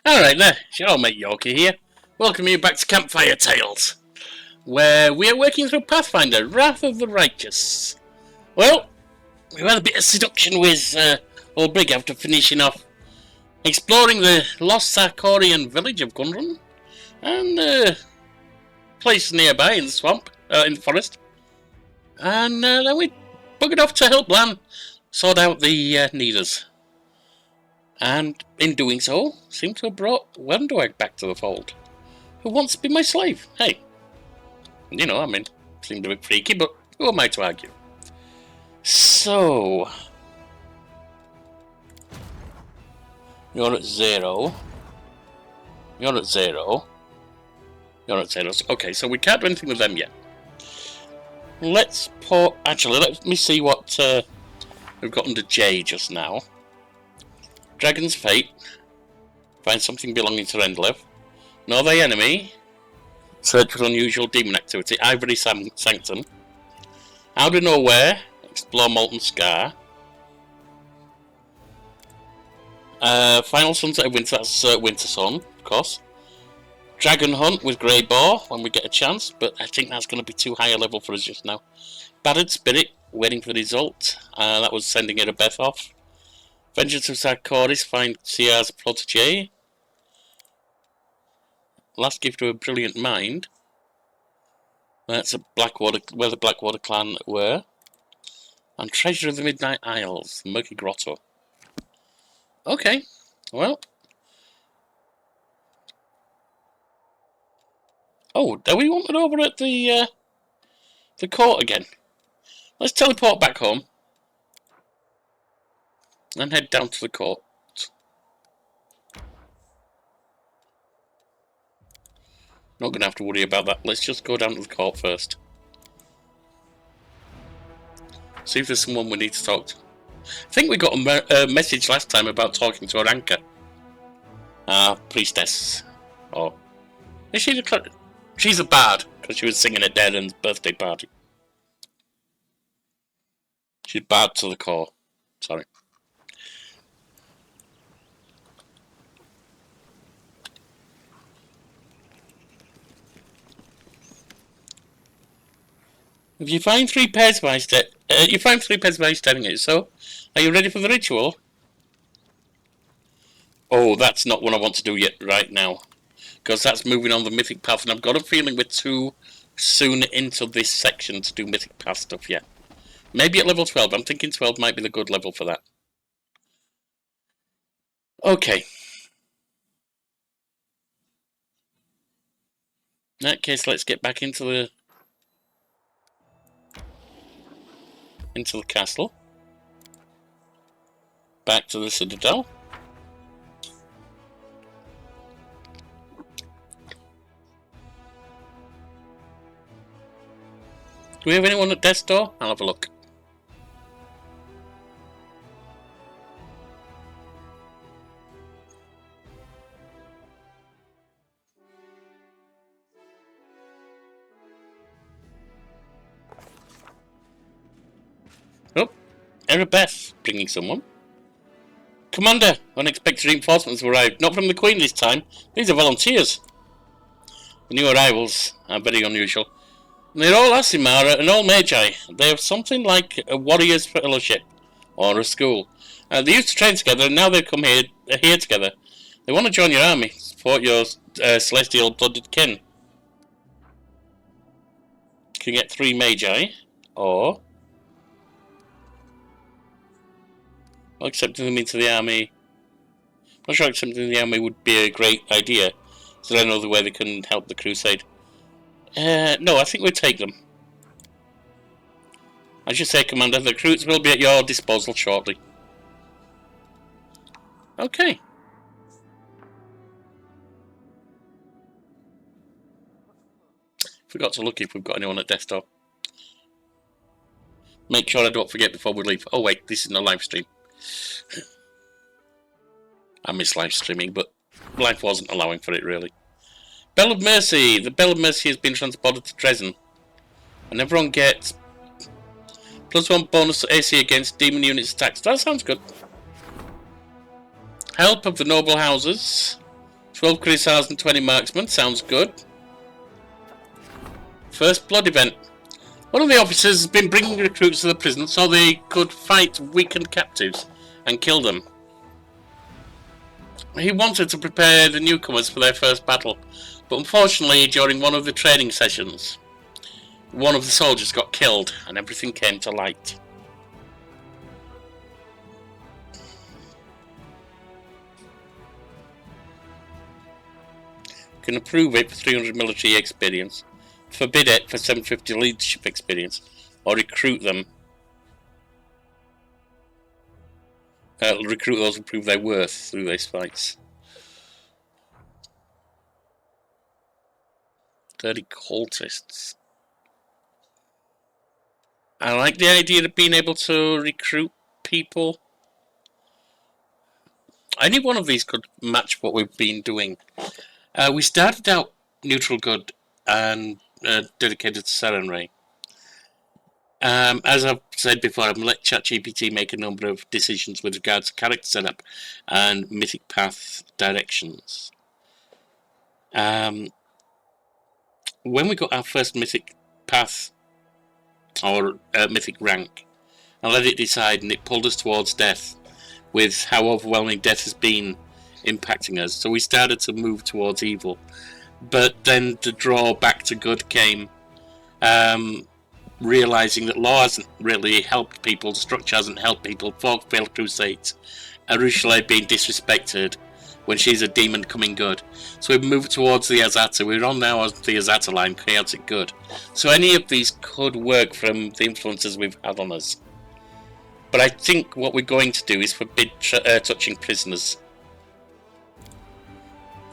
Alright there, your mate Yorkie here. Welcome you back to Campfire Tales, where we are working through Pathfinder, Wrath of the Righteous. Well, we've had a bit of seduction with old Brig after finishing off exploring the lost Sarkorian village of Gundren, and place nearby in the swamp, in the forest. And then we buggered off to help Lan sort out the needers. And in doing so, seem to have brought Wendwag back to the fold, who wants to be my slave. Hey, you know, I mean, seemed a bit freaky, but who am I to argue? So, you're at 0. You're at 0. You're at 0. Okay, so we can't do anything with them yet. Let's put... Actually, let me see what we've got under J just now. Dragon's Fate. Find something belonging to Rendlev. Know the enemy. Search for unusual demon activity. Ivory Sanctum. Out of Nowhere. Explore Molten Scar. Final Sunset of Winter. That's Winter Sun, of course. Dragon Hunt with Grey Boar when we get a chance, but I think that's going to be too high a level for us just now. Battered Spirit. Waiting for the result. That was sending it a Beth off. Vengeance of Sarkoris, find CR's protege. Last gift of a brilliant mind. That's a Blackwater, where the Blackwater clan were. And Treasure of the Midnight Isles, Murky Grotto. Okay, well. Oh, are we wanted over at the court again? Let's teleport back home. And head down to the court. Not going to have to worry about that. Let's just go down to the court first. See if there's someone we need to talk to. I think we got a message last time about talking to Aranka. Priestess. Oh. Is she the... She's a bard, because she was singing at Darren's birthday party. She's bard to the core. Sorry. If you find 3 pairs by staring at you, so are you ready for the ritual? Oh, that's not what I want to do yet right now. Because that's moving on the Mythic Path, and I've got a feeling we're too soon into this section to do Mythic Path stuff yet. Maybe at level 12. I'm thinking 12 might be the good level for that. Okay. In that case, let's get back into the castle. Back to the Citadel. Do we have anyone at death's door? I'll have a look. Oh, Erebeth, bringing someone. Commander, unexpected reinforcements have arrived. Not from the Queen this time. These are volunteers. The new arrivals are very unusual. They're all Asimara and all Magi. They have something like a warrior's fellowship, or a school. They used to train together, and now they've come here together. They want to join your army, support your celestial-blooded kin. You can get 3 Magi, or accepting them into the army. I'm not sure accepting them in the army would be a great idea. Is there another way they can help the Crusade? No, I think we'll take them. As you say, Commander, the recruits will be at your disposal shortly. Okay. Forgot to look if we've got anyone at desktop. Make sure I don't forget before we leave. Oh wait, this is no live stream. I miss live streaming, but life wasn't allowing for it really. Bell of Mercy. The Bell of Mercy has been transported to Dresden. And everyone gets +1 bonus to AC against demon units attacks. That sounds good. Help of the noble houses. 12 Crusades and 20 marksmen, sounds good. First blood event. One of the officers has been bringing recruits to the prison so they could fight weakened captives and kill them. He wanted to prepare the newcomers for their first battle, but unfortunately during one of the training sessions, one of the soldiers got killed and everything came to light. Can approve it for 300 military experience, forbid it for 750 leadership experience, or recruit them. Recruit those who prove their worth through these fights. 30 cultists. I like the idea of being able to recruit people. Any one of these could match what we've been doing. We started out neutral good and dedicated to Sarenrae. As I've said before, I've let ChatGPT make a number of decisions with regards to character setup and mythic path directions. When we got our first mythic path or mythic rank, I let it decide, and it pulled us towards death with how overwhelming death has been impacting us. So we started to move towards evil, but then the draw back to good came, realizing that law hasn't really helped people, the structure hasn't helped people, folk failed crusades, Arushale being disrespected when she's a demon coming good. So we've moved towards the Azata. We're on now on the Azata line, chaotic good. So any of these could work from the influences we've had on us. But I think what we're going to do is forbid touching prisoners.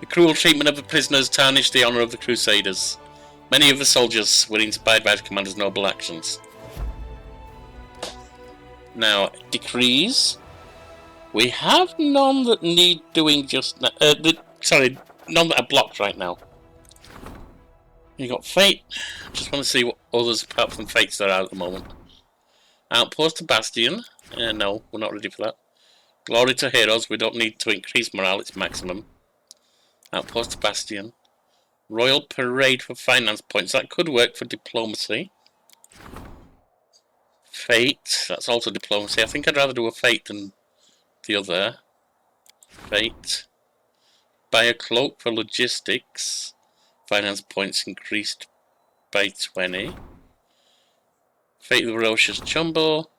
The cruel treatment of the prisoners tarnished the honour of the Crusaders. Many of the soldiers were inspired by the commander's noble actions. Now, decrees. We have none that need doing just now. None that are blocked right now. You got Fate. Just want to see what others apart from Fates there are at the moment. Outpost to Bastion. No, we're not ready for that. Glory to Heroes. We don't need to increase morale, it's maximum. Outpost to Bastion. Royal Parade for finance points. That could work for diplomacy. Fate. That's also diplomacy. I think I'd rather do a Fate than the other. Fate. Buy a cloak for logistics. Finance points increased by 20. Fate of the Ferocious Jumble.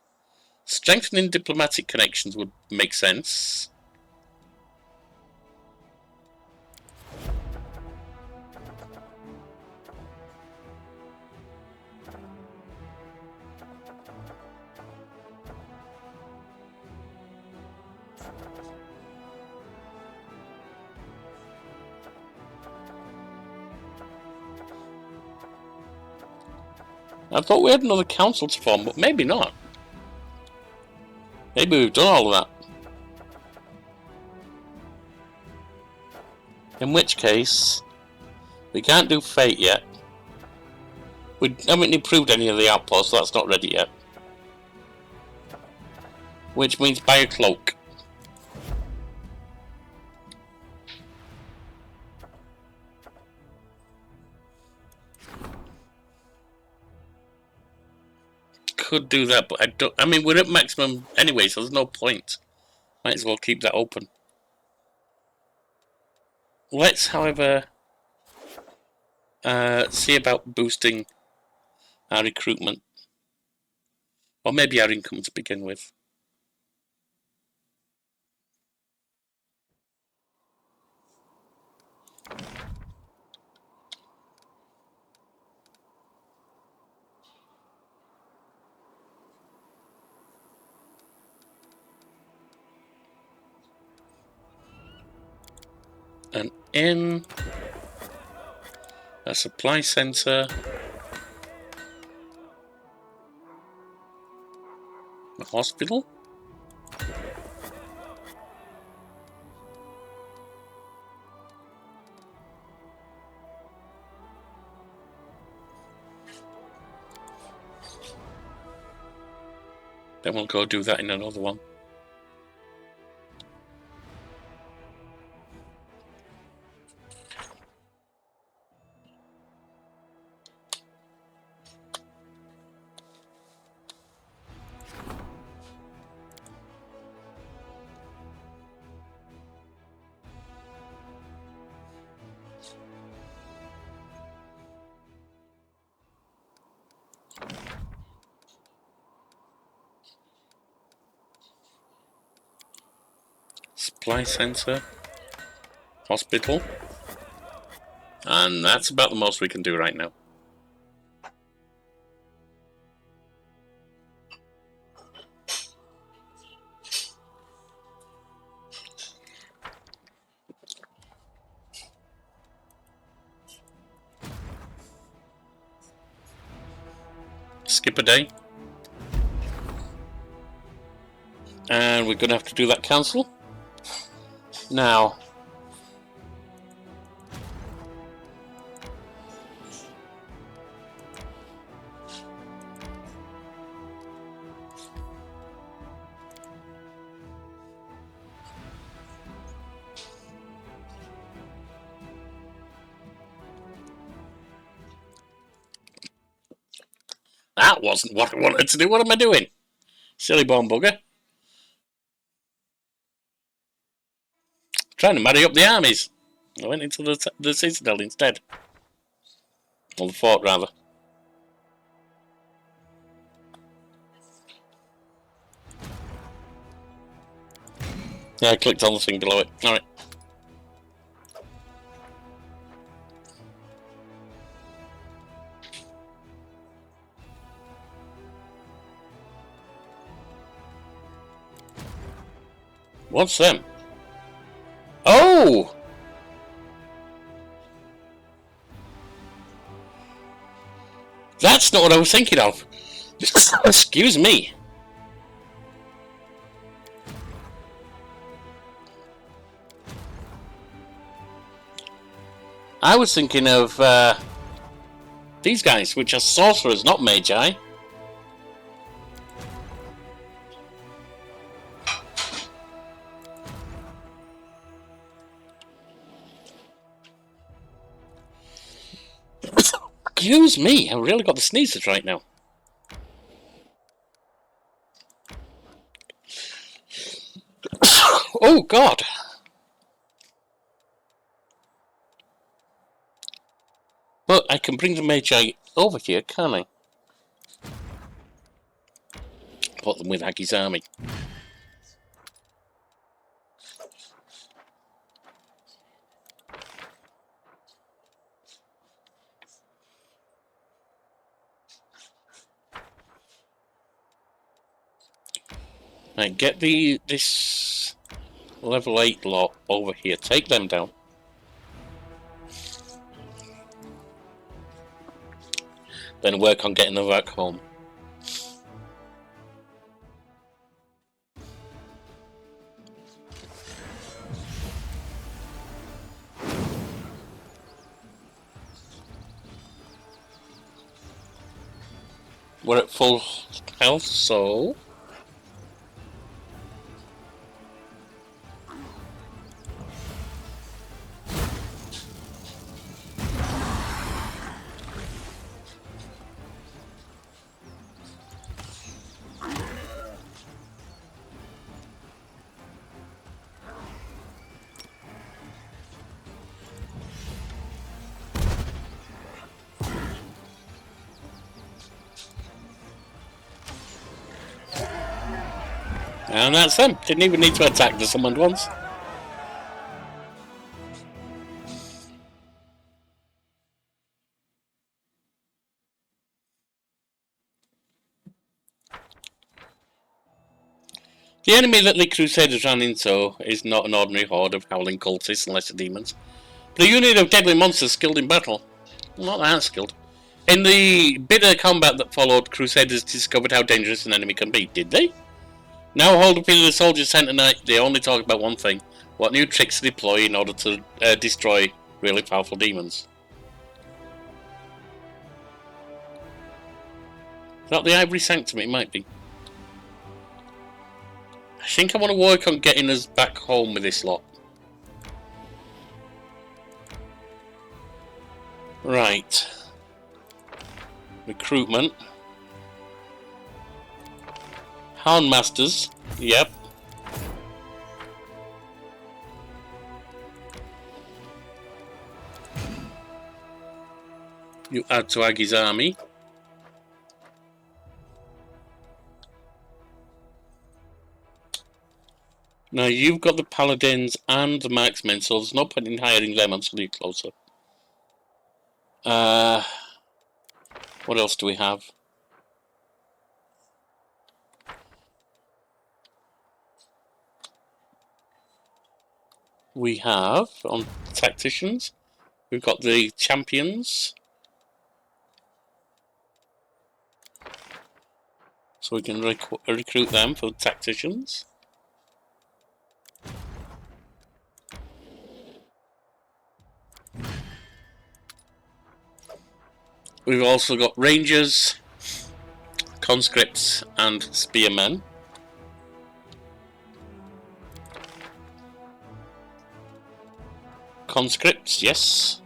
Strengthening diplomatic connections would make sense. I thought we had another council to form, but maybe not. Maybe we've done all of that. In which case, we can't do Fate yet. We haven't improved any of the outposts, so that's not ready yet. Which means buy a cloak. Could do that, but I mean, we're at maximum anyway, so there's no point. Might as well keep that open. Let's, however, see about boosting our recruitment. Or maybe our income to begin with. An inn, a supply centre, a hospital. Then we'll go do that in another one. Supply center. Hospital. And that's about the most we can do right now. Skip a day. And we're going to have to do that council. Now. That wasn't what I wanted to do. What am I doing? Silly born bugger. Trying to marry up the armies. I went into the citadel instead. Or the fort, rather. Yeah, I clicked on the thing below it. Alright. What's them? Oh! That's not what I was thinking of. Excuse me. I was thinking of these guys, which are sorcerers, not magi. Excuse me, I've really got the sneezes right now. Oh, God. But I can bring the magi over here, can't I? Put them with Aggie's army. Right, get this level 8 lot over here. Take them down. Then work on getting them back home. We're at full health, so... And that's them. Didn't even need to attack the summoned ones. The enemy that the Crusaders ran into is not an ordinary horde of howling cultists and lesser demons, but a unit of deadly monsters skilled in battle. Not that skilled. In the bitter combat that followed, Crusaders discovered how dangerous an enemy can be. Did they? Now holed up in the Soldier Center night, they only talk about one thing: what new tricks to deploy in order to destroy really powerful demons. Is that the Ivory Sanctum? It might be. I think I want to work on getting us back home with this lot. Right. Recruitment. Houndmasters. Yep. You add to Aggie's army. Now you've got the paladins and the marksmen, so there's no point in hiring them until you're closer. What else do we have? We have, on tacticians, we've got the champions. So we can recruit them for the tacticians. We've also got rangers, conscripts, and spearmen. Conscripts, yes.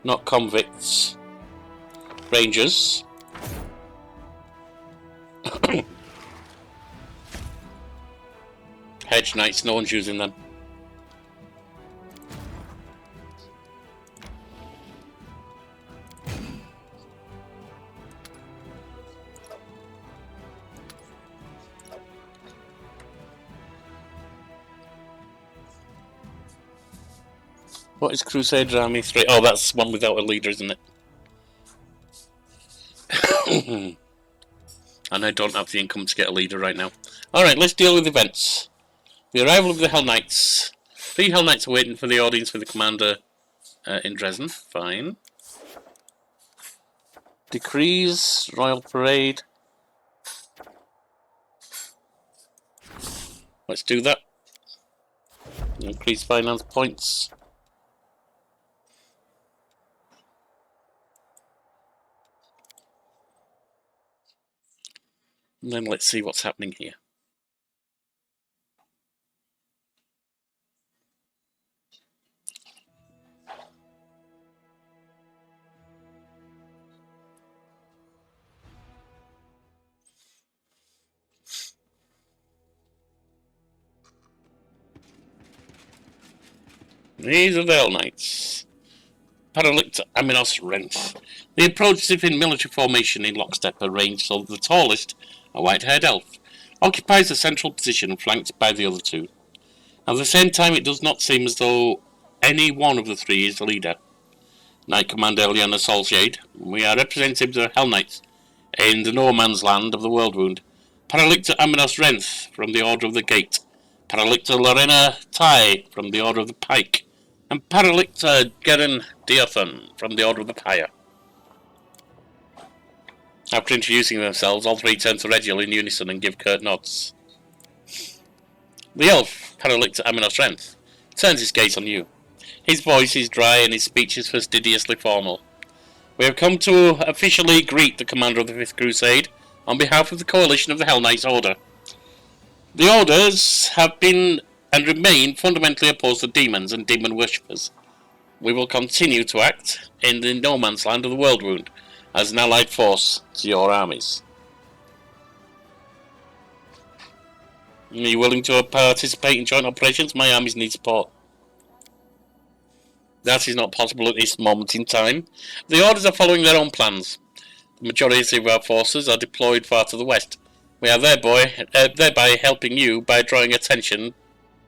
Not convicts. Rangers. Hedge knights, no one's using them. What is Crusade Army 3? Oh, that's one without a leader, isn't it? And I don't have the income to get a leader right now. Alright, let's deal with events. The arrival of the Hell Knights. 3 Hell Knights are waiting for the audience with the commander in Dresden. Fine. Decrees, Royal Parade. Let's do that. Increase finance points. And then let's see what's happening here. These are the Hell Knights. Paralicta Aminos Rent. They approach as if in military formation in lockstep, arranged so that the tallest, a white-haired elf, occupies a central position flanked by the other 2. At the same time, it does not seem as though any one of the 3 is the leader. Knight Commander Eliana Solshade, we are representatives of Hell Knights in the no man's land of the World Wound. Paralicta Aminos Rent from the Order of the Gate. Paralicta Lorena Tai from the Order of the Pike. And Paralicta Geren Diothan from the Order of the Pyre. After introducing themselves, all 3 turn to Regiel in unison and give curt nods. The elf, Paralicta Aminos Rent, turns his gaze on you. His voice is dry and his speech is fastidiously formal. We have come to officially greet the commander of the 5th Crusade on behalf of the coalition of the Hell Knights Order. The orders have been and remain fundamentally opposed to demons and demon worshippers. We will continue to act in the no man's land of the World Wound as an allied force to your armies. Are you willing to participate in joint operations? My armies need support. That is not possible at this moment in time. The orders are following their own plans. The majority of our forces are deployed far to the west. We are thereby helping you by drawing attention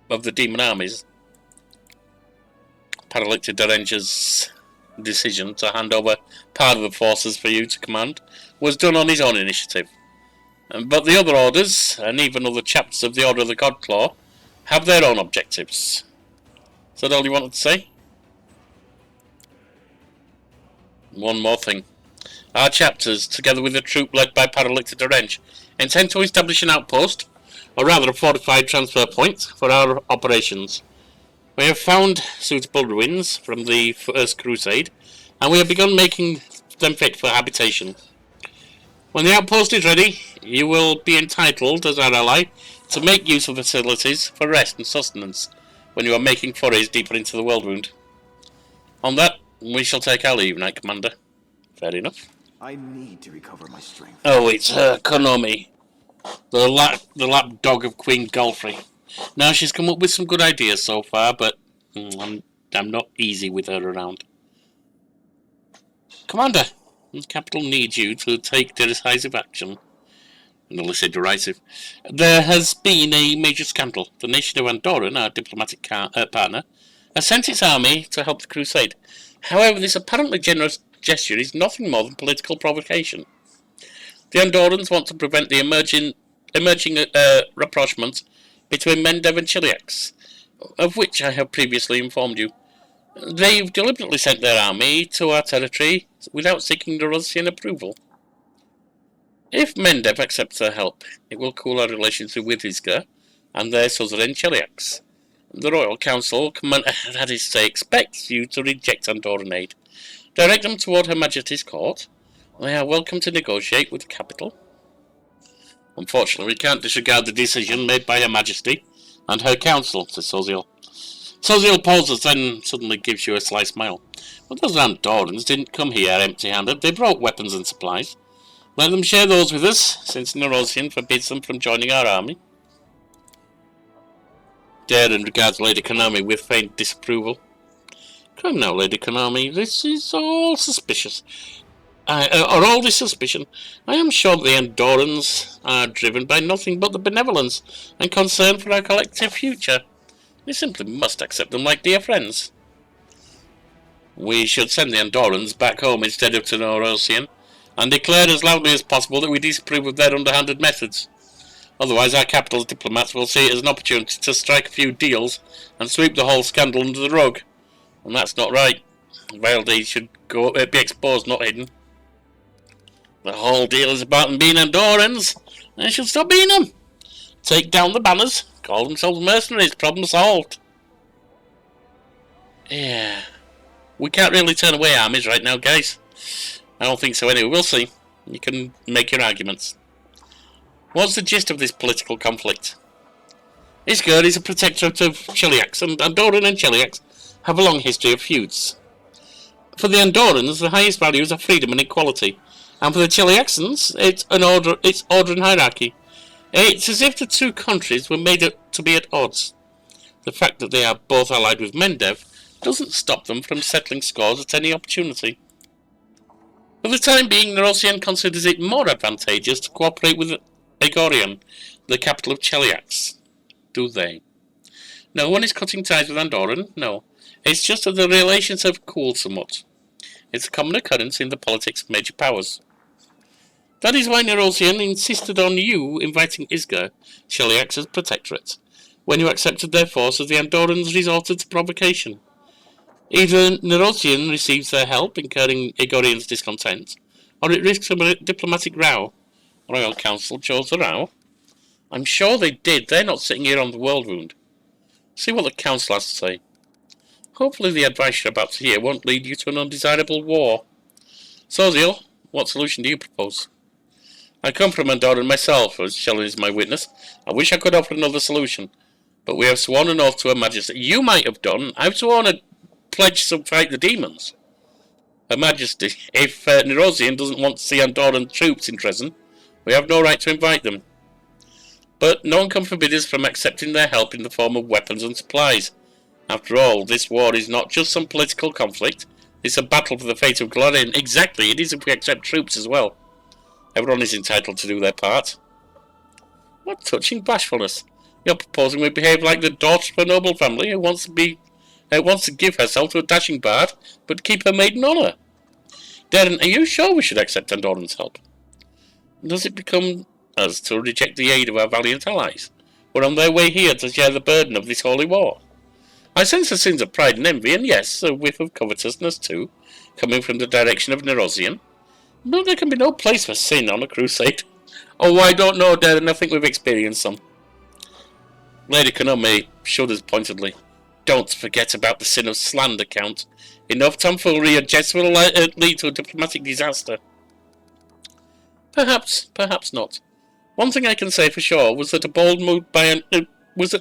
of the demon armies. Paralicta Derenge's decision to hand over part of the forces for you to command was done on his own initiative. But the other orders, and even other chapters of the Order of the Godclaw, have their own objectives. Is that all you wanted to say? One more thing. Our chapters, together with a troop led by Paralicta Derenge, intend to establish an outpost, or rather a fortified transfer point, for our operations. We have found suitable ruins from the First Crusade, and we have begun making them fit for habitation. When the outpost is ready, you will be entitled, as our ally, to make use of facilities for rest and sustenance when you are making forays deeper into the World Wound. On that, we shall take our leave, Knight Commander. Fair enough. I need to recover my strength. Oh, it's her, Konomi. The lap dog of Queen Golfrey. Now, she's come up with some good ideas so far, but I'm not easy with her around. Commander, the capital needs you to take decisive action. Melissa derisive. There has been a major scandal. The nation of Andorran, our diplomatic partner, has sent its army to help the Crusade. However, this apparently generous gesture is nothing more than political provocation. The Andorrans want to prevent the emerging rapprochement between Mendev and Chiliax, of which I have previously informed you. They've deliberately sent their army to our territory without seeking Nerussian approval. If Mendev accepts their help, it will cool our relations with Isga and their suzerain Chiliax. The Royal Council, that is to say, expects you to reject Andorran aid. Direct them toward Her Majesty's court. They are welcome to negotiate with the capital. Unfortunately, we can't disregard the decision made by Her Majesty and her council, says Soziel. Soziel pauses, then suddenly gives you a sly smile. But those Andorrans didn't come here empty-handed. They brought weapons and supplies. Let them share those with us, since Nerosian forbids them from joining our army. Darren regards Lady Konami with faint disapproval. Come now, Lady Konami, this is all suspicious. Or all this suspicion. I am sure the Andorrans are driven by nothing but the benevolence and concern for our collective future. We simply must accept them like dear friends. We should send the Andorrans back home instead of to Nerosian, and declare as loudly as possible that we disapprove of their underhanded methods. Otherwise our capital's diplomats will see it as an opportunity to strike a few deals and sweep the whole scandal under the rug. And that's not right. Vile deeds should be exposed, not hidden. The whole deal is about them being Andorrans. They should stop being them. Take down the banners, call themselves mercenaries, problem solved. Yeah. We can't really turn away armies right now, guys. I don't think so anyway, we'll see. You can make your arguments. What's the gist of this political conflict? Isgard is a protectorate of Chiliax, and Andorran and Chiliax have a long history of feuds. For the Andorrans, the highest values are freedom and equality, and for the Chiliaxans, it's order and hierarchy. It's as if the two countries were made to be at odds. The fact that they are both allied with Mendev doesn't stop them from settling scores at any opportunity. For the time being, Nerosian considers it more advantageous to cooperate with Egorion, the capital of Chiliax. Do they? No one is cutting ties with Andorran, no. It's just that the relations have cooled somewhat. It's a common occurrence in the politics of major powers. That is why Nerosian insisted on you inviting Isgar, Chiliax's protectorate. When you accepted their forces, the Andorrans resorted to provocation. Either Nerosian receives their help, incurring Egorion's discontent, or it risks a diplomatic row. Royal Council chose the row. I'm sure they did. They're not sitting here on the world wound. See what the Council has to say. Hopefully the advice you're about to hear won't lead you to an undesirable war. Soziel, what solution do you propose? I come from Andorran myself, as Shelley is my witness. I wish I could offer another solution, but we have sworn an oath to Her Majesty. You might have done. I've sworn a pledge to fight the demons. Her Majesty, if Nerosian doesn't want to see Andorran troops in Dresden, we have no right to invite them. But no one can forbid us from accepting their help in the form of weapons and supplies. After all, this war is not just some political conflict. It's a battle for the fate of Glorian. Exactly, it is if we accept troops as well. Everyone is entitled to do their part. What touching bashfulness. You're proposing we behave like the daughter of a noble family who wants to give herself to a dashing bard, but keep her maiden honour. Darren, are you sure we should accept Andorran's help? Does it become us to reject the aid of our valiant allies, who are on their way here to share the burden of this holy war? I sense the sins of pride and envy, and yes, a whiff of covetousness too, coming from the direction of Nerosian. But there can be no place for sin on a crusade. Oh, I don't know, Darren, I think we've experienced some. Lady Konami shudders pointedly. Don't forget about the sin of slander, Count. Enough tomfoolery and jest will lead to a diplomatic disaster. Perhaps not. One thing I can say for sure was that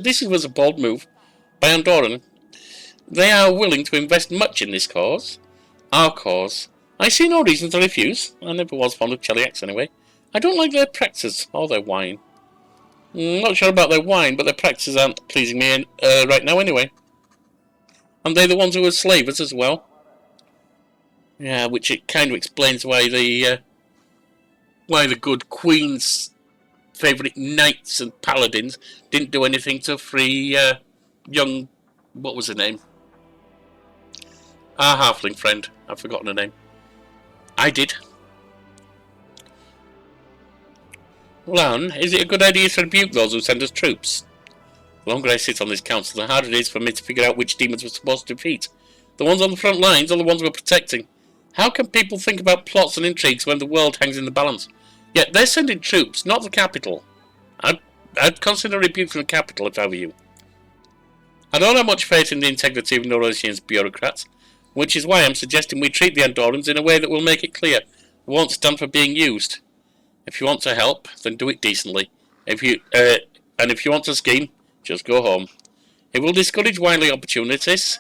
this was a bold move by Andorran. They are willing to invest much in this cause. Our cause. I see no reason to refuse. I never was fond of Chiliax anyway. I don't like their practices or their wine. Not sure about their wine, but their practices aren't pleasing me right now anyway. And they're the ones who are slavers as well. Yeah, which it kind of explains why the good queen's favourite knights and paladins didn't do anything to free young... what was her name? Our halfling friend. I've forgotten her name. I did. Lan, is it a good idea to rebuke those who send us troops? The longer I sit on this council, the harder it is for me to figure out which demons we're supposed to defeat. The ones on the front lines or the ones we're protecting. How can people think about plots and intrigues when the world hangs in the balance? Yet they're sending troops, not the capital. I'd consider rebuking the capital if I were you. I don't have much faith in the integrity of Norosian's bureaucrats, which is why I'm suggesting we treat the Andorrans in a way that will make it clear we won't stand for being used. If you want to help, then do it decently. If you want to scheme, just go home. It will discourage wily opportunities,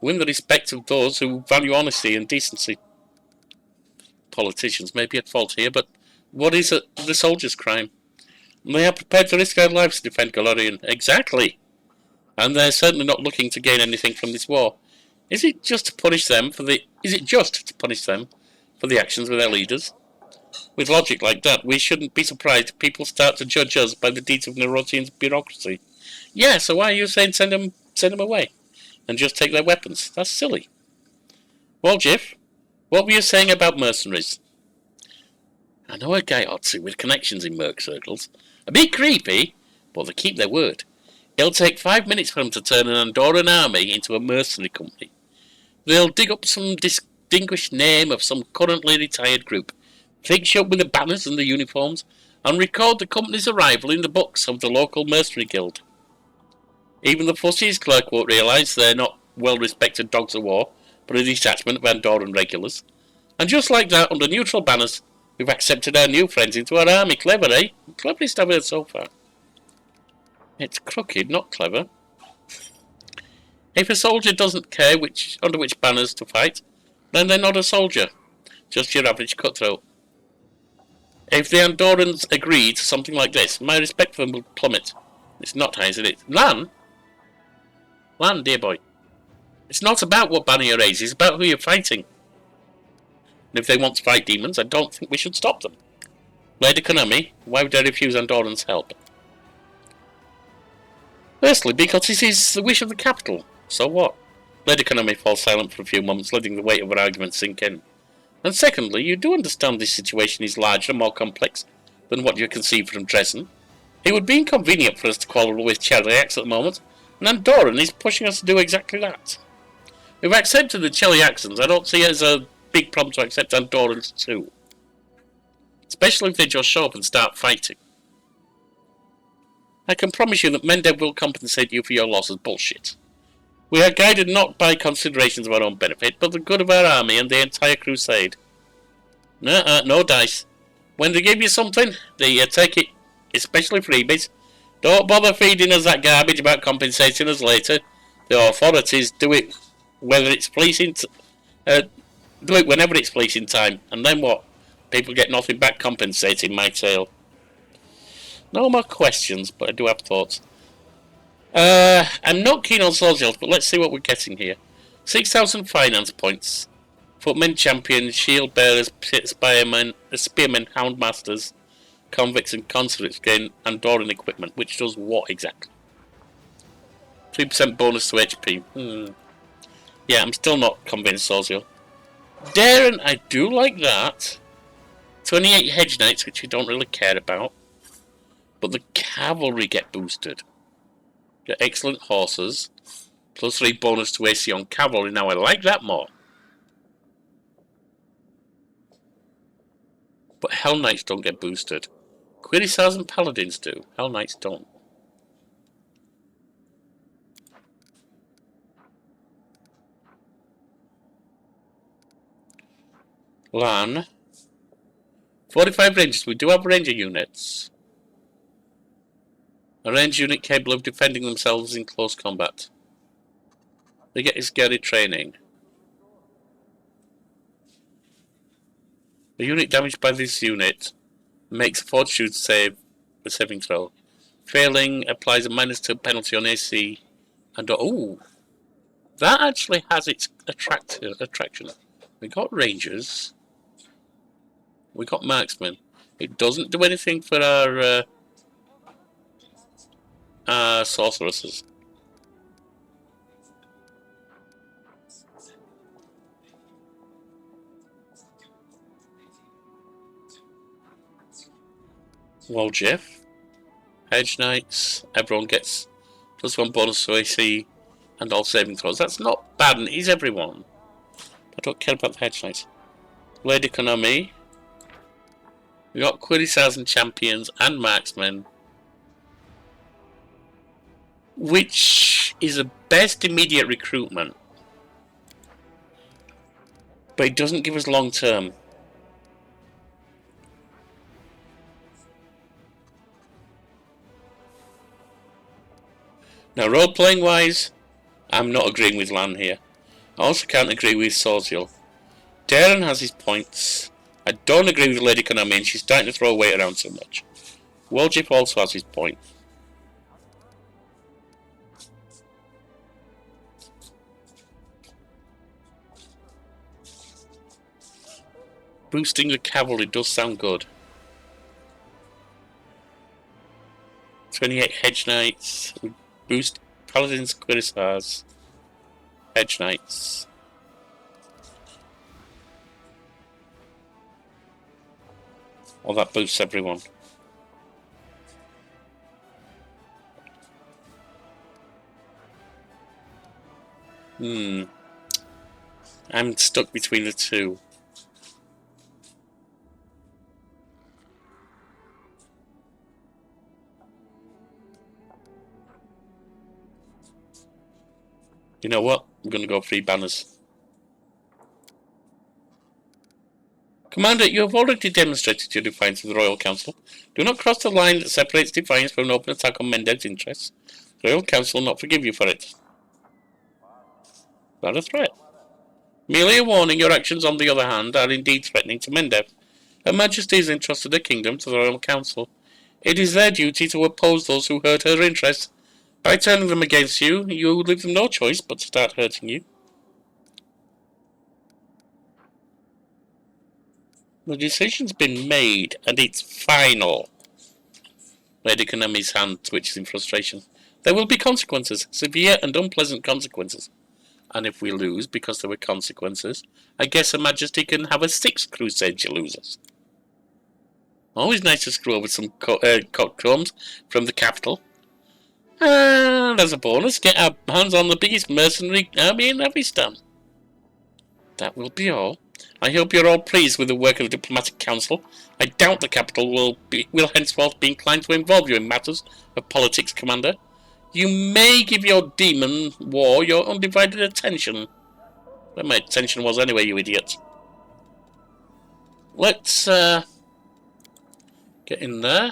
win the respect of those who value honesty and decency. Politicians may be at fault here, but what is the soldiers' crime? They are prepared to risk their lives to defend Golarion. Exactly. And they're certainly not looking to gain anything from this war. Is it just to punish them for the actions of their leaders? With logic like that, we shouldn't be surprised if people start to judge us by the deeds of Nerosian's bureaucracy. Yeah, so why are you saying send them away? And just take their weapons? That's silly. Well, Jiff, what were you saying about mercenaries? I know a guy or two with connections in merc circles. A bit creepy, but they keep their word. It'll take 5 minutes for them to turn an Andorran army into a mercenary company. They'll dig up some distinguished name of some currently retired group, fix you up with the banners and the uniforms, and record the company's arrival in the books of the local mercenary guild. Even the fussiest clerk won't realise they're not well-respected dogs of war, but a detachment of Andorran regulars. And just like that, under neutral banners, we've accepted our new friends into our army. Clever, eh? Cleverest I've heard so far. It's crooked, not clever. If a soldier doesn't care under which banners to fight, then they're not a soldier, just your average cutthroat. If the Andorrans agree to something like this, my respect for them will plummet. It's not high, is it? Lan, dear boy. It's not about what banner you raise, it's about who you're fighting. And if they want to fight demons, I don't think we should stop them. Lady Konami, why would I refuse Andorran's help? Firstly, because it is the wish of the capital. So what? Lady Konami falls silent for a few moments, letting the weight of her argument sink in. And secondly, you do understand this situation is larger and more complex than what you conceive from Dresden. It would be inconvenient for us to quarrel with Cheliax at the moment, and Andorran is pushing us to do exactly that. If I accepted the Cheliaxans, I don't see it as a big problem to accept Andorrans too. Especially if they just show up and start fighting. I can promise you that Mendev will compensate you for your losses. Bullshit. We are guided not by considerations of our own benefit, but the good of our army and the entire Crusade. No dice. When they give you something, they take it, especially freebies. Don't bother feeding us that garbage about compensating us later. The authorities do it whether it's pleasing. Do it whenever it's pleasing time, and then what? People get nothing back compensating my tale. No more questions, but I do have thoughts. I'm not keen on socials, but let's see what we're getting here. 6,000 finance points. Footmen champions, shield bearers, spearmen, houndmasters, convicts and conscripts gain Andorran equipment, which does what exactly? 3% bonus to HP. Yeah, I'm still not convinced, social. Darren, I do like that. 28 hedge knights, which we don't really care about. But the cavalry get boosted. Get excellent horses. Plus 3 bonus to AC on cavalry. Now I like that more. But Hell Knights don't get boosted. Cuirassiers and Paladins do. Hell Knights don't. Lan. 45 rangers. We do have ranger units. A ranged unit capable of defending themselves in close combat. They get scary training. The unit damaged by this unit makes a fortitude save, a saving throw. Failing applies a -2 penalty on AC. And oh, that actually has its attraction. We got rangers. We got marksmen. It doesn't do anything for our sorceresses. Well, Jeff. Hedge Knights. Everyone gets +1 bonus to AC and all saving throws. That's not bad, and it is everyone. I don't care about the Hedge Knights. Lady Economy. We got Quiddies and Champions and Marksmen. Which is the best immediate recruitment. But it doesn't give us long term. Now, role playing wise, I'm not agreeing with Lan here. I also can't agree with Sorziel. Darren has his points. I don't agree with Lady Konami, and she's starting to throw weight around so much. Woljip also has his point. Boosting the cavalry does sound good. 28 Hedge Knights. We boost Paladins, Quiddies, Hedge Knights. Well, that boosts everyone. I'm stuck between the two. You know what? I'm going to go 3 banners. Commander, you have already demonstrated your defiance of the Royal Council. Do not cross the line that separates defiance from an open attack on Mendev's interests. The Royal Council will not forgive you for it. Not a threat. Merely a warning, your actions, on the other hand, are indeed threatening to Mendev. Her Majesty has entrusted the kingdom to the Royal Council. It is their duty to oppose those who hurt her interests. By turning them against you, you leave them no choice but to start hurting you. The decision's been made, and it's final. Lady Konami's hand twitches in frustration. There will be consequences, severe and unpleasant consequences. And if we lose because there were consequences, I guess Her Majesty can have a 6th Crusade she loses. Always nice to screw over some cockcombs from the capital. And as a bonus, get our hands on the biggest mercenary army in Avistan. That will be all. I hope you're all pleased with the work of the Diplomatic Council. I doubt the capital will henceforth be inclined to involve you in matters of politics, Commander. You may give your demon war your undivided attention. Where my attention was anyway, you idiot. Let's get in there.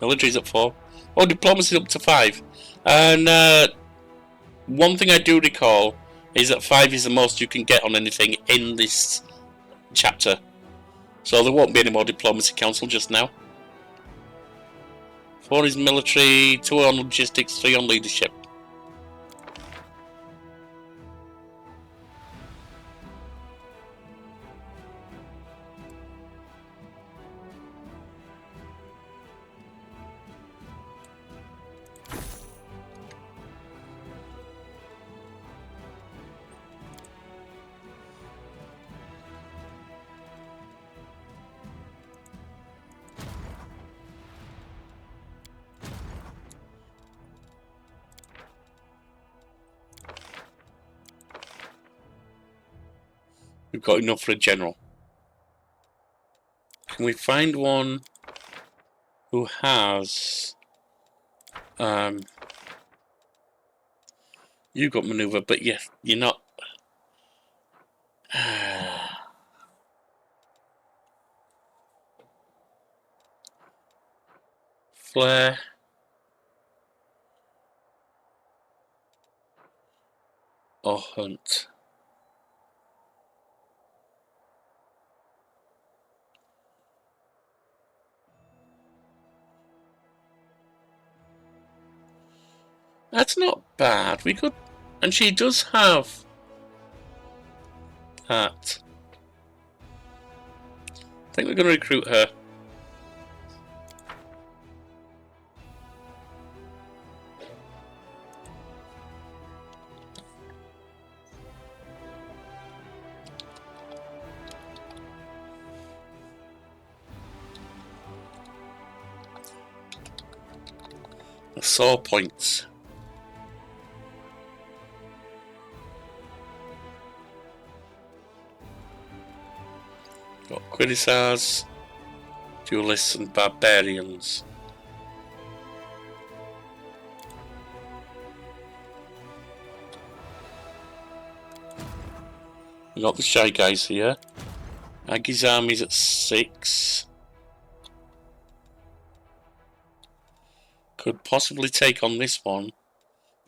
Military's at 4. Oh, diplomacy's up to 5. And one thing I do recall is that 5 is the most you can get on anything in this chapter. So there won't be any more Diplomacy Council just now. 4 is military, 2 on logistics, 3 on leadership. We've got enough for a general. Can we find one who has... You've got maneuver, but yeah, you're not... Flare. Or hunt. That's not bad. We could... And she does have that. I think we're going to recruit her. Saw points. Got Quidisars, Duelists and Barbarians. We got the Shy Guys here. Aggie's army's at 6. Could possibly take on this one.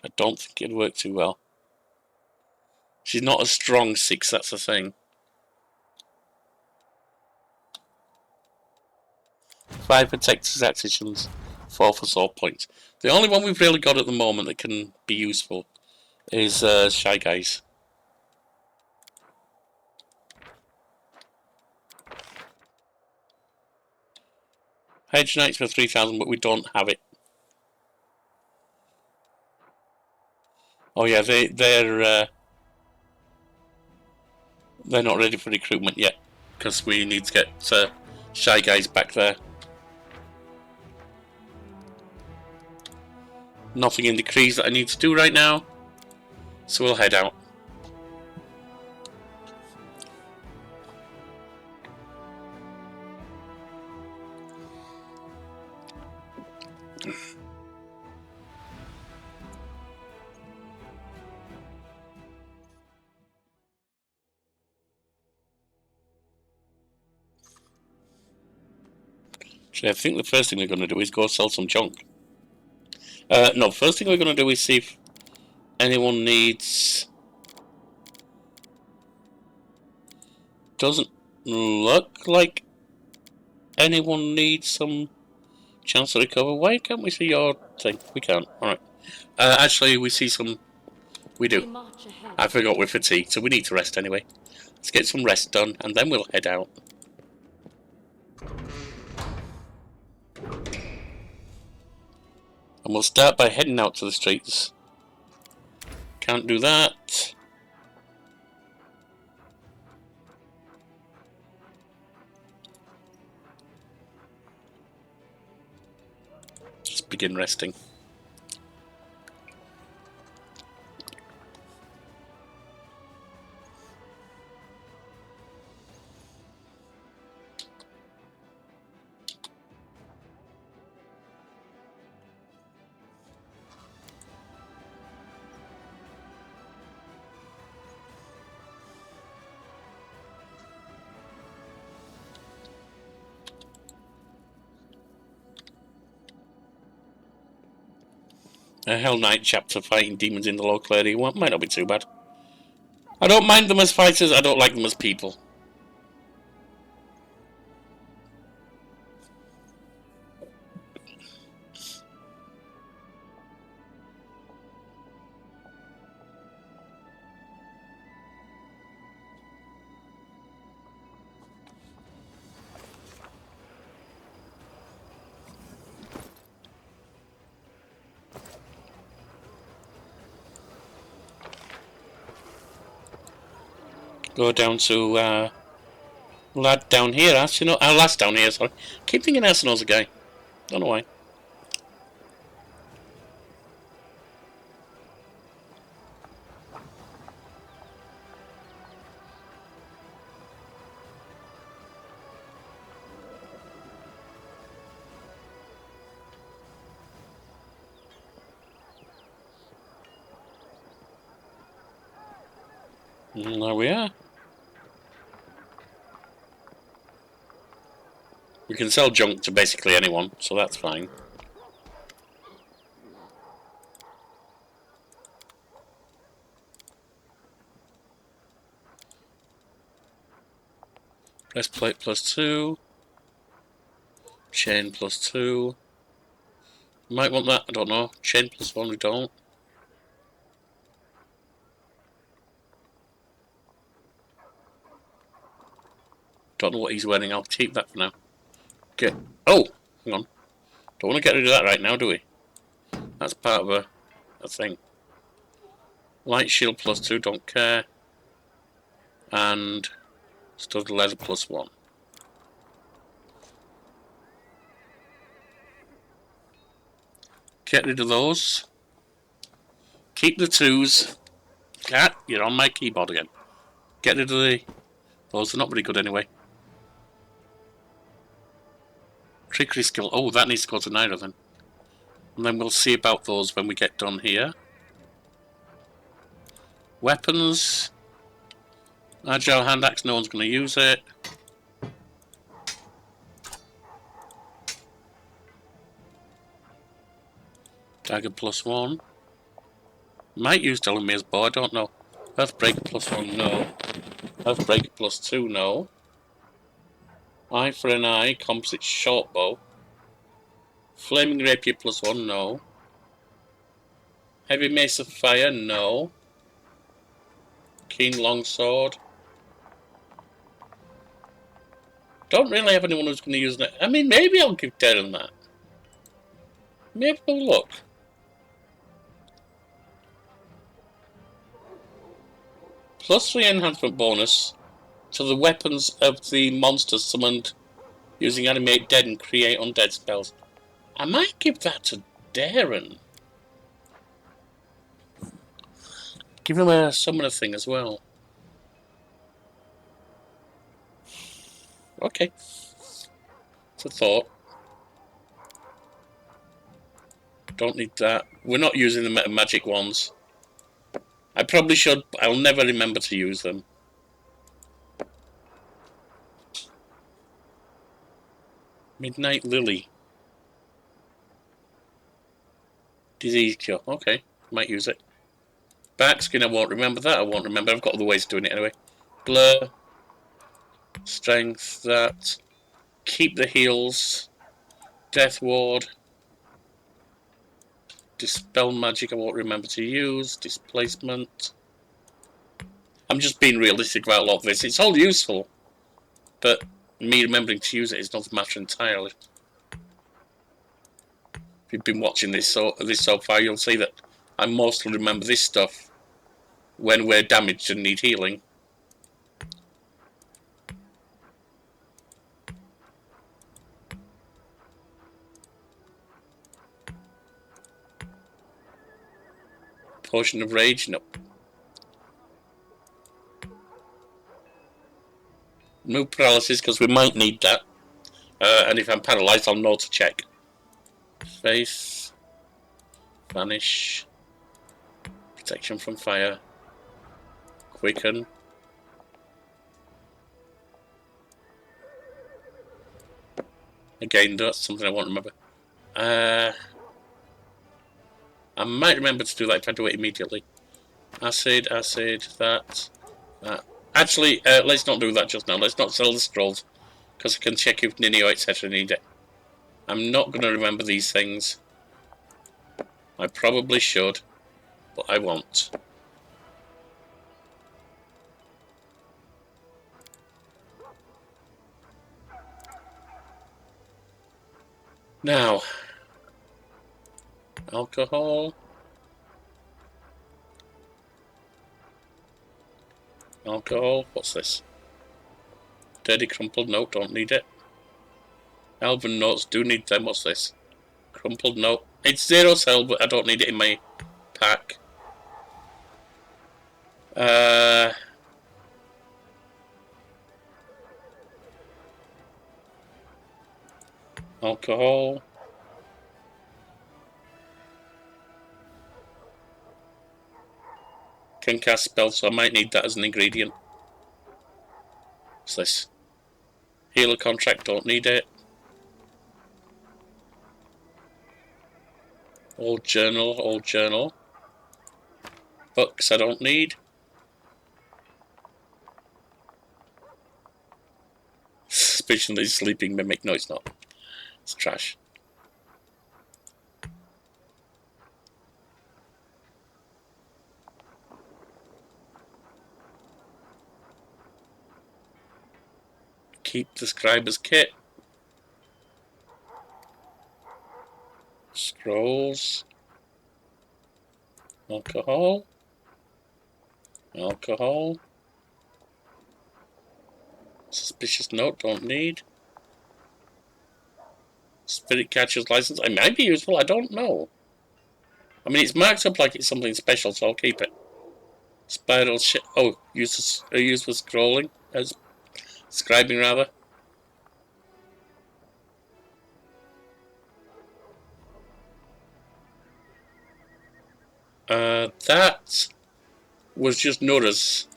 I don't think it'd work too well. She's not a strong 6, that's the thing. 5 for Texas Tacticians, 4 for Sword Points. The only one we've really got at the moment that can be useful is Shy Guys. Hedge Knights for 3,000, but we don't have it. Oh yeah, they're not ready for recruitment yet, because we need to get Shy Guys back there. Nothing in decrees that I need to do right now, so we'll head out. Actually, I think the first thing we're going to do is go sell some junk. No, first thing we're going to do is see if anyone needs... Doesn't look like anyone needs some chance to recover. Why can't we see your thing? We can't. Alright. Actually, we see some... We do. I forgot we're fatigued, so we need to rest anyway. Let's get some rest done, and then we'll head out. And we'll start by heading out to the streets. Can't do that. Just begin resting. A Hell Knight chapter fighting demons in the local area might not be too bad. I don't mind them as fighters, I don't like them as people. Go down to lad down here, Arsenal. Lass down here, sorry. Keep thinking Arsenal's a guy. Don't know why. And there we are. We can sell junk to basically anyone, so that's fine. Breastplate +2. Chain +2. Might want that, I don't know. Chain +1, we don't. Don't know what he's wearing. I'll keep that for now. Okay. Oh, hang on. Don't want to get rid of that right now, do we? That's part of a thing. Light shield +2, don't care. And studded leather +1. Get rid of those. Keep the 2s. Cat, you're on my keyboard again. Get rid of those. Are not very good anyway. Trickery skill. Oh, that needs to go to Naira then. And then we'll see about those when we get done here. Weapons. Agile hand axe, no one's going to use it. Dagger +1. Might use Delamere's bow, I don't know. Earthbreaker +1, no. Earthbreaker +2, no. Eye for an eye, composite short bow. Flaming rapier +1, no. Heavy mace of fire, no. Keen longsword. Don't really have anyone who's going to use that. I mean, maybe I'll give Darren that. Maybe we'll look. +3 enhancement bonus to the weapons of the monsters summoned using animate dead and create undead spells. I might give that to Darren. Give him a summoner thing as well. Okay. It's a thought. Don't need that. We're not using the magic ones. I probably should, but I'll never remember to use them. Midnight Lily. Disease cure. Okay, might use it. Backskin, I won't remember that. I won't remember. I've got other ways of doing it anyway. Blur. Strength, that. Keep the heals. Death Ward. Dispel magic, I won't remember to use. Displacement. I'm just being realistic about a lot of this. It's all useful, but me remembering to use it is not the matter entirely. If you've been watching this so far, you'll see that I mostly remember this stuff when we're damaged and need healing. Potion of Rage, no. Move paralysis, because we might need that. And if I'm paralysed, I'll know to check. Face. Vanish. Protection from fire. Quicken. Again, that's something I won't remember. I might remember to do that if I do it immediately. Acid, that. Actually, let's not do that just now. Let's not sell the scrolls, because I can check if Ninio, etc. need it. I'm not going to remember these things. I probably should, but I won't. Now, alcohol. Alcohol, what's this? Dirty crumpled note, don't need it. Elven notes, do need them, what's this? Crumpled note. It's 0 cell, but I don't need it in my pack. Alcohol. Can cast spells, so I might need that as an ingredient. What's this? Healer contract, don't need it. Old journal. Books I don't need. Suspicion sleeping mimic, no it's not. It's trash. Keep the scriber's kit. Scrolls. Alcohol. Alcohol. Suspicious note, don't need. Spirit catcher's license. It might be useful, I don't know. I mean, it's marked up like it's something special, so I'll keep it. Spiral shit. Oh, used for scrolling. As scribing, rather. That was just Nora's.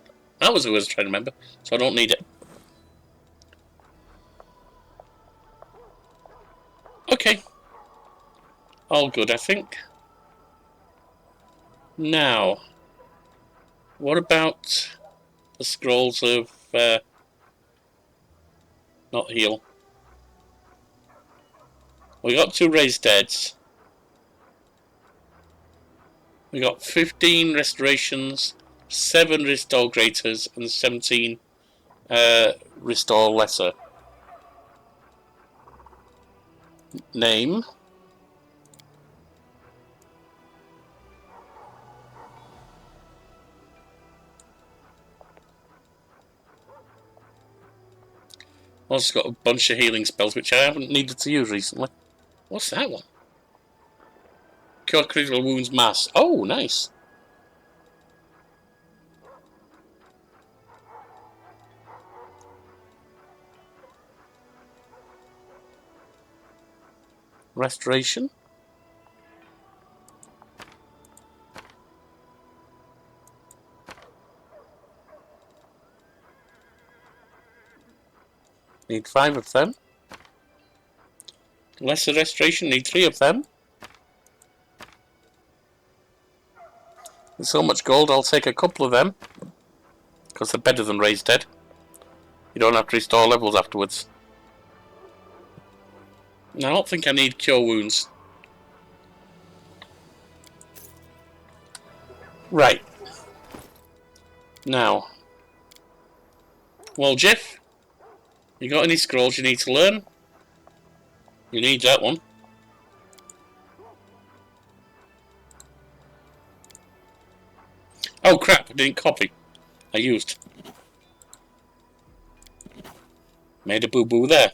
That was what I was trying to remember, so I don't need it. Okay. All good, I think. Now, what about the scrolls of, not heal? We got 2 raised deads. We got 15 restorations, 7 restore greaters, and 17 restore lesser. Name. Also got a bunch of healing spells which I haven't needed to use recently. What's that one? Cure critical wounds mass. Oh, nice. Restoration. Need 5 of them. Lesser restoration. Need 3 of them. With so much gold, I'll take a couple of them. Because they're better than raised dead. You don't have to restore levels afterwards. I don't think I need cure wounds. Right. Now. Well, Jeff, you got any scrolls you need to learn? You need that one. Oh crap, I didn't copy. I used. Made a boo-boo there.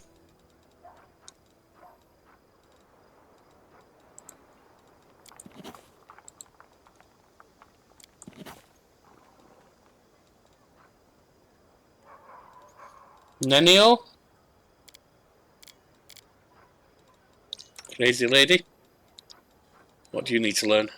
Nenio? Crazy lady? What do you need to learn?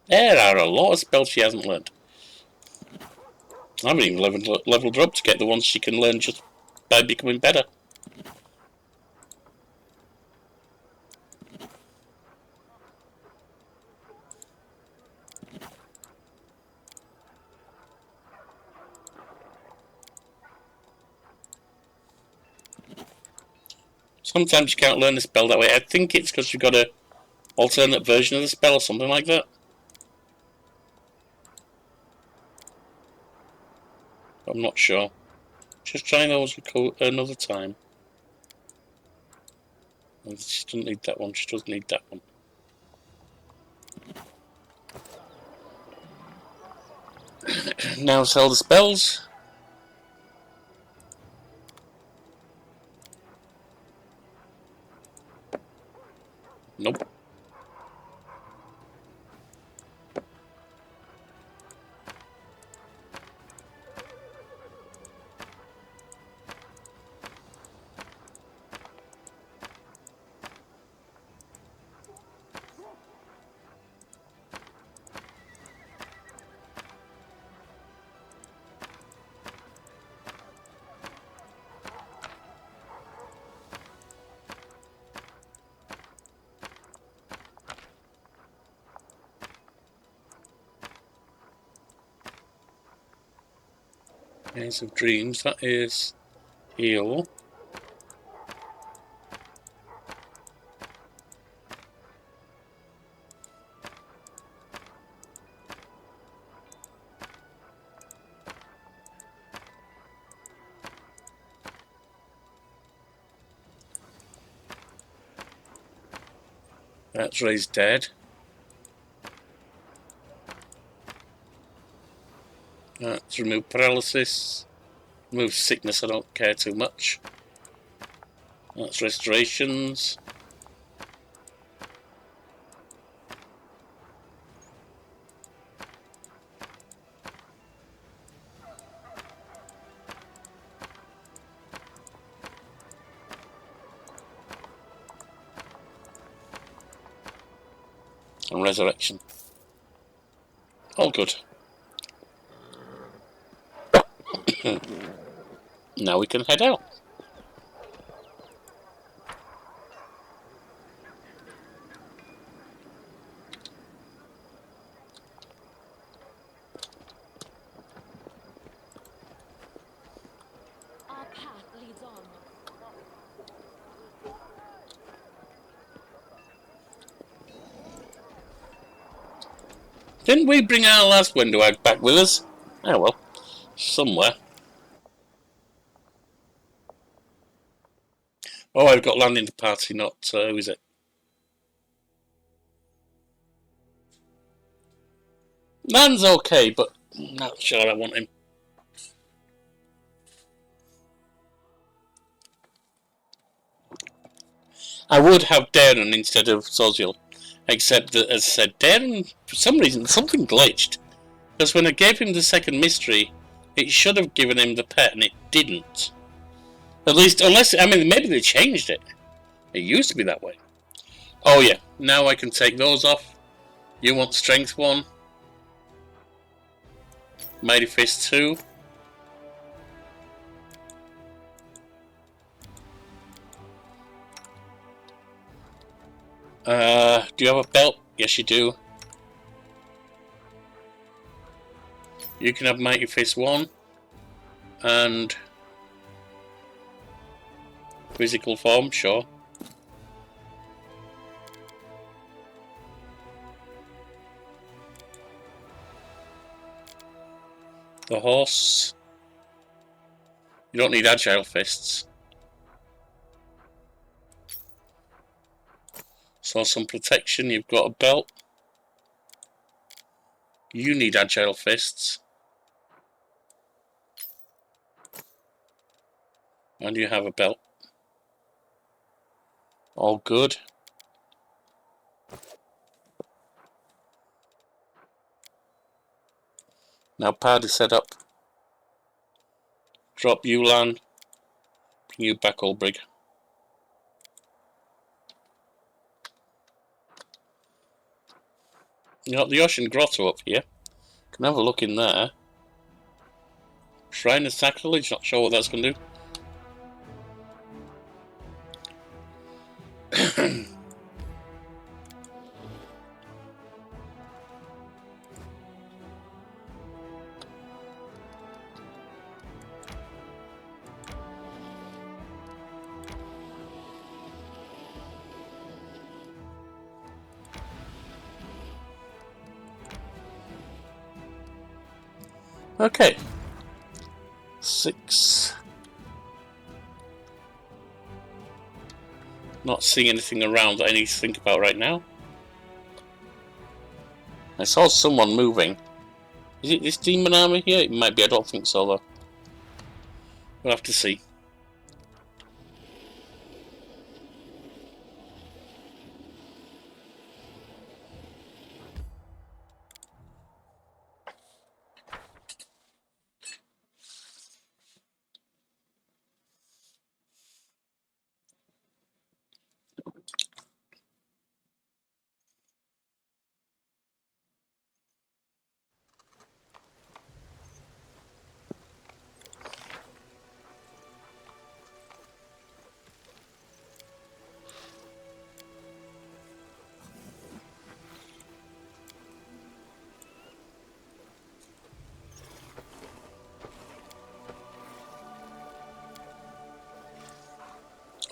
There are a lot of spells she hasn't learned. I haven't even leveled her up to get the ones she can learn just by becoming better. Sometimes you can't learn a spell that way. I think it's because you've got an alternate version of the spell or something like that. I'm not sure. Just try those another time. She doesn't need that one. She doesn't need that one. Now sell the spells. Nope. Maze of Dreams, that is heal. That's raised dead. That's remove paralysis. Remove sickness, I don't care too much. That's restorations. And resurrection. All good. Now we can head out. Our path leads on. Didn't we bring our last window out back with us? Oh well, somewhere. Oh, I've got land in the party, not who is it? Land's okay, but not sure I want him. I would have Darren instead of Soziel, except that, as I said, Darren, for some reason, something glitched. Because when I gave him the second mystery, it should have given him the pet, and it didn't. At least, unless, I mean, maybe they changed it. It used to be that way. Oh yeah, now I can take those off. You want Strength 1. Mighty Fist 2. Do you have a belt? Yes, you do. You can have Mighty Fist 1. And physical form, sure. The horse. You don't need Agile Fists. So some protection, you've got a belt. You need Agile Fists. And you have a belt. All good. Now party set up. Drop Ulan. Bring you back, Olbrig. You got the Ocean Grotto up here. Can have a look in there. Shrine of Sacrilege, not sure what that's going to do. Okay. 6. Not seeing anything around that I need to think about right now. I saw someone moving. Is it this demon army here? It might be, I don't think so though. We'll have to see.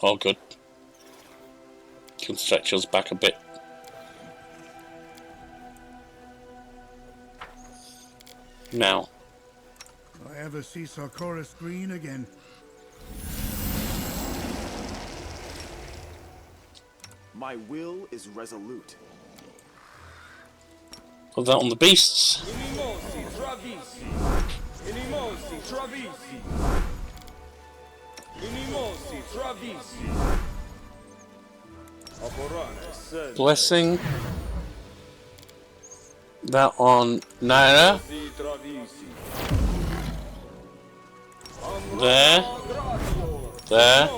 all good. Can stretch us back a bit. Now. Will I ever see Sarkoris Green again? My will is resolute. Put that on the beasts. Inimosi travisi. Inimosi travisi. Inimosi travisi. Aporane said. Blessing. That on Naira. There. There.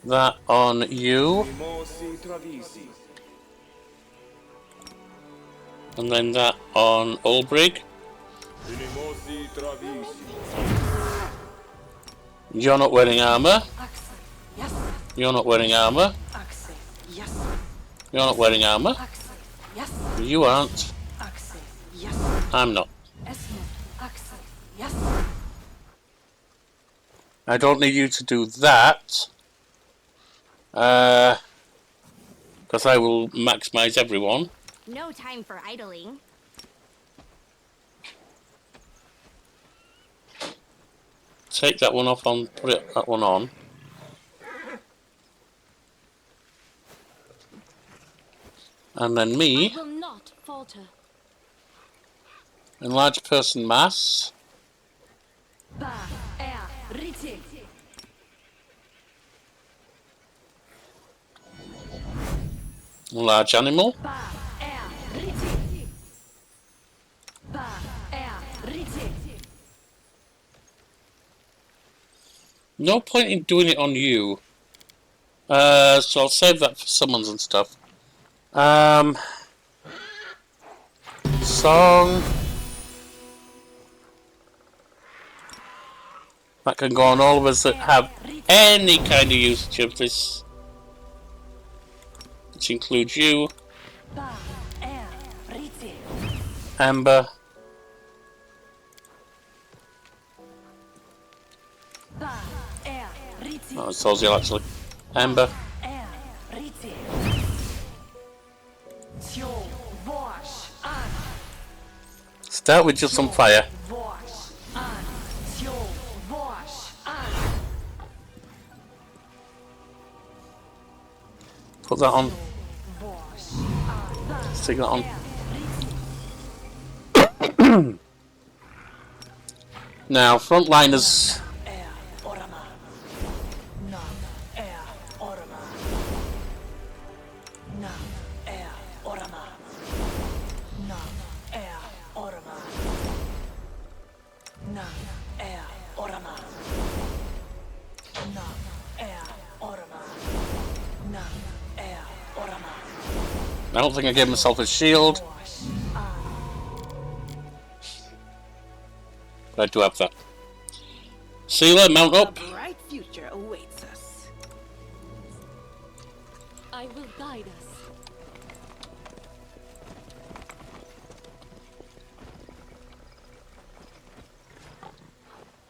That on you. And then that on Ulbrig. You're not wearing armor. Yes. You're not wearing armor. Yes. You're not wearing armor. Yes. You aren't. Yes. I'm not. Yes. I don't need you to do that. Because I will maximize everyone. No time for idling. Take that one off on, put that one on. And then me, I will not falter. enlarge person mass. Large animal. No point in doing it on you. So I'll save that for summons and stuff. Song. That can go on all of us that have any kind of usage of this. Which includes you. Amber. Oh, it's Ozil actually. Amber. Start with just some fire. Put that on. Stick that on. Now, frontliners. I don't think I gave myself a shield. But I do have that. Sealer, mount up. A bright future awaits us. I will guide us.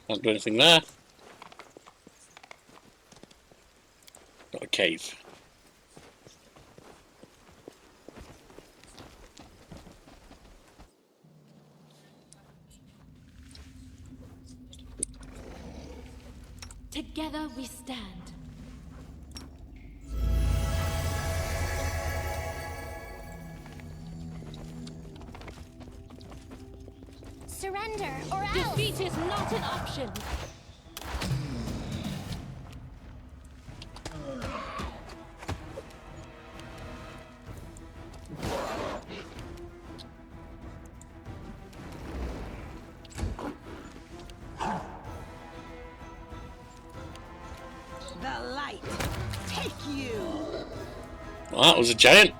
Can't do anything there. Got a cave. Together we stand. Surrender or else. Defeat is not an option. The light. Take you. Well, that was a giant.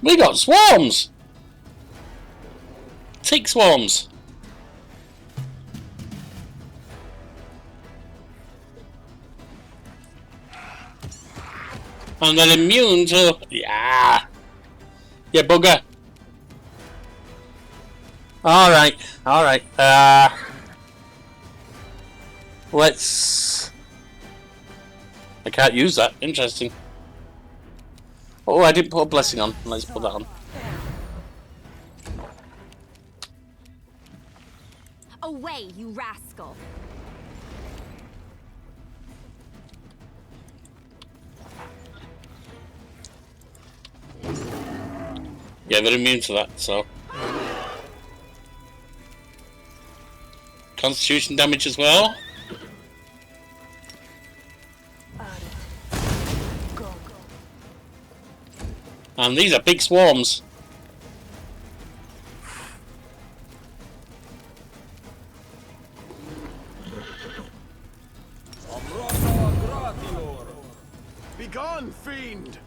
We got swarms! Tick swarms! And they're immune to... Yeah. Yeah, bugger. Alright, alright. Let's... I can't use that. Interesting. Oh, I didn't put a blessing on. Let's put that on. Away, you rascal! Yeah, they're immune to that, so... Constitution damage as well. And these are big swarms. Begone, fiend!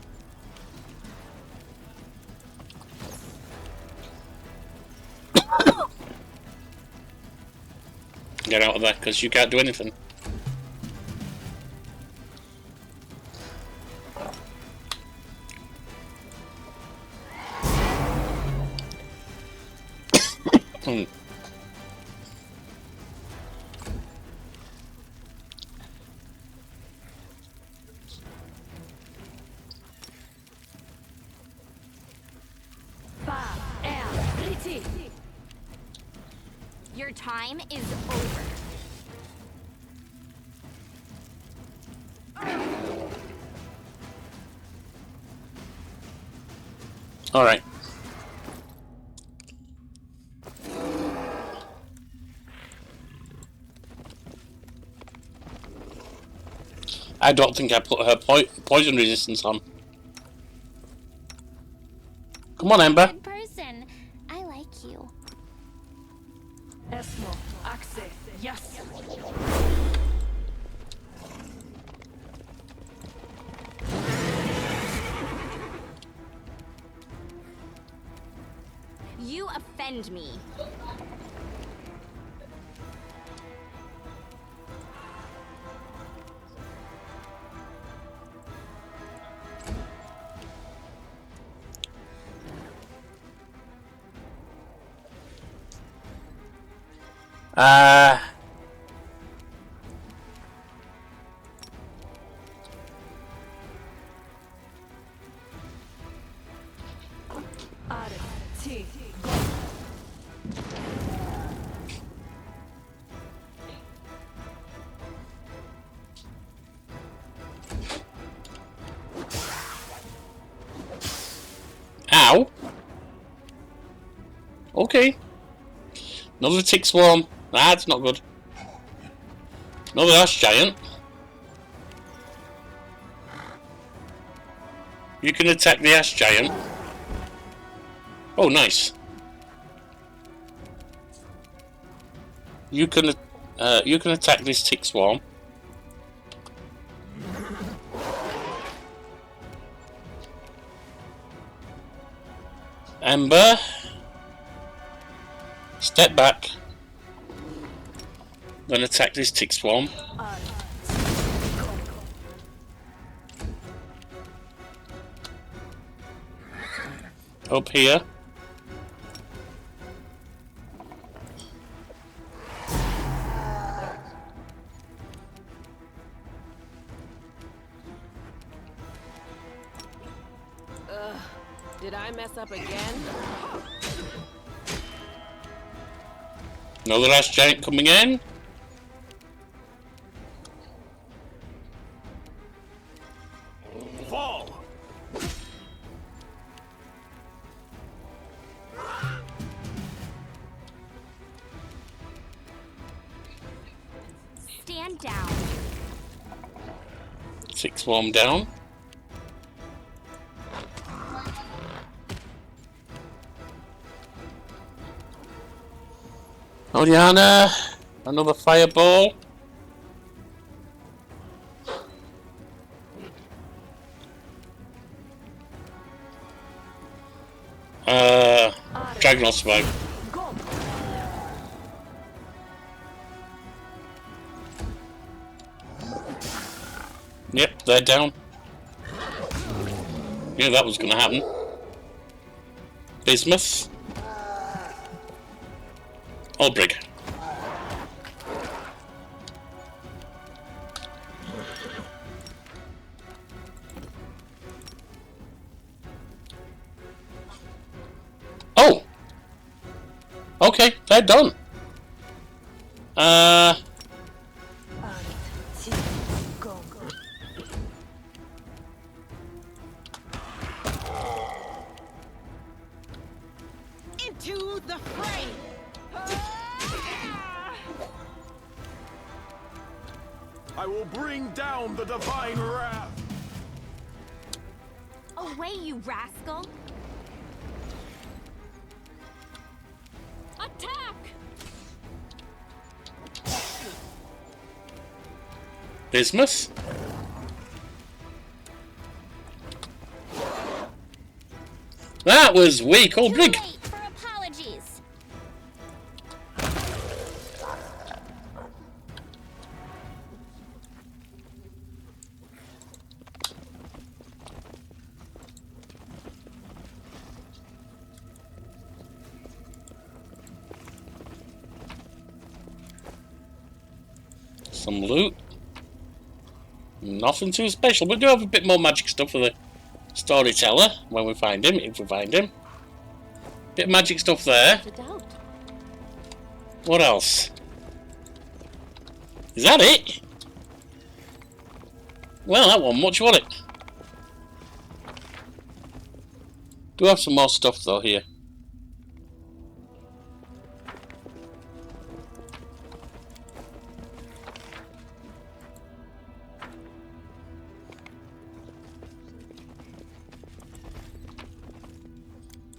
Get out of there, because you can't do anything. Your time is over. All right. I don't think I put her poison resistance on. Come on, Ember. Good person. I like you. Esmo, Axe, yes. You offend me. Ow. Okay. Another tick swarm. That's not good. Another ash giant. You can attack the ash giant. Oh, nice. You can attack this tick swarm. Ember, step back. Then attack this tick swarm. Up here. Did I mess up again? Another ash giant coming in. Fall! Stand down. Tick swarm down. Oriana, another fireball. Dragon will survive. Yep, they're down. Knew that was going to happen. Bismuth. Albrig. Oh! Okay, they're done. Into the fray! I will bring down the divine wrath. Away, you rascal! Attack! Bismuth. That was weak, Too Albrig. late for apologies. Some loot. Nothing too special. We do have a bit more magic stuff for the storyteller when we find him, if we find him. Bit of magic stuff there. Not a doubt. What else? Is that it? Well, that wasn't much, was it? Do have some more stuff though here.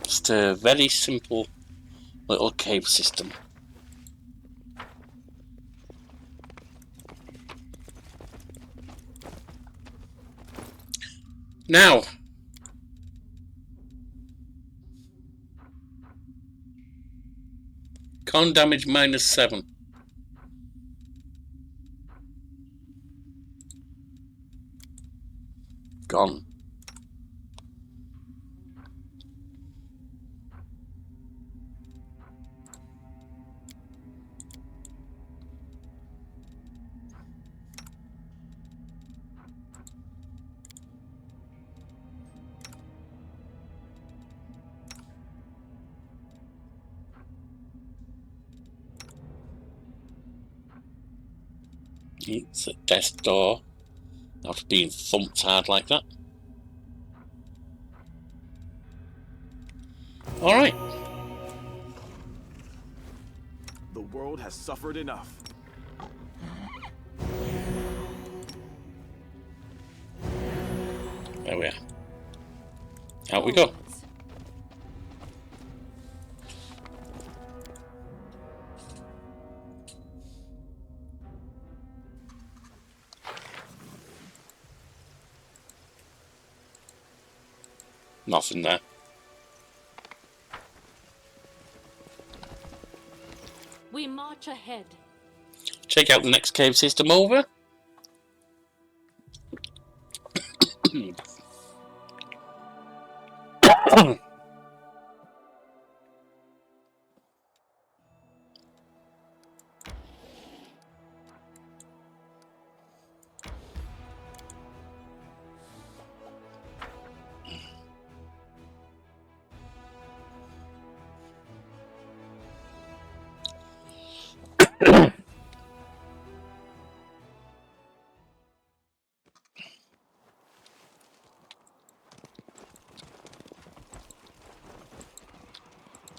Just a very simple little cave system. Now, con damage -7. Gone. It's a death door after being thumped hard like that. Alright. The world has suffered enough. There we are. Out we go. Forwards. Nothing there. We march ahead. Check out the next cave system over.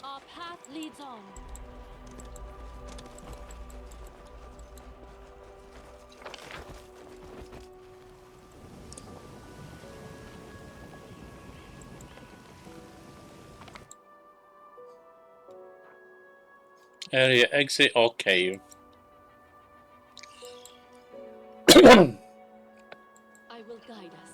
Our path leads on. Area exit or cave? I will guide us.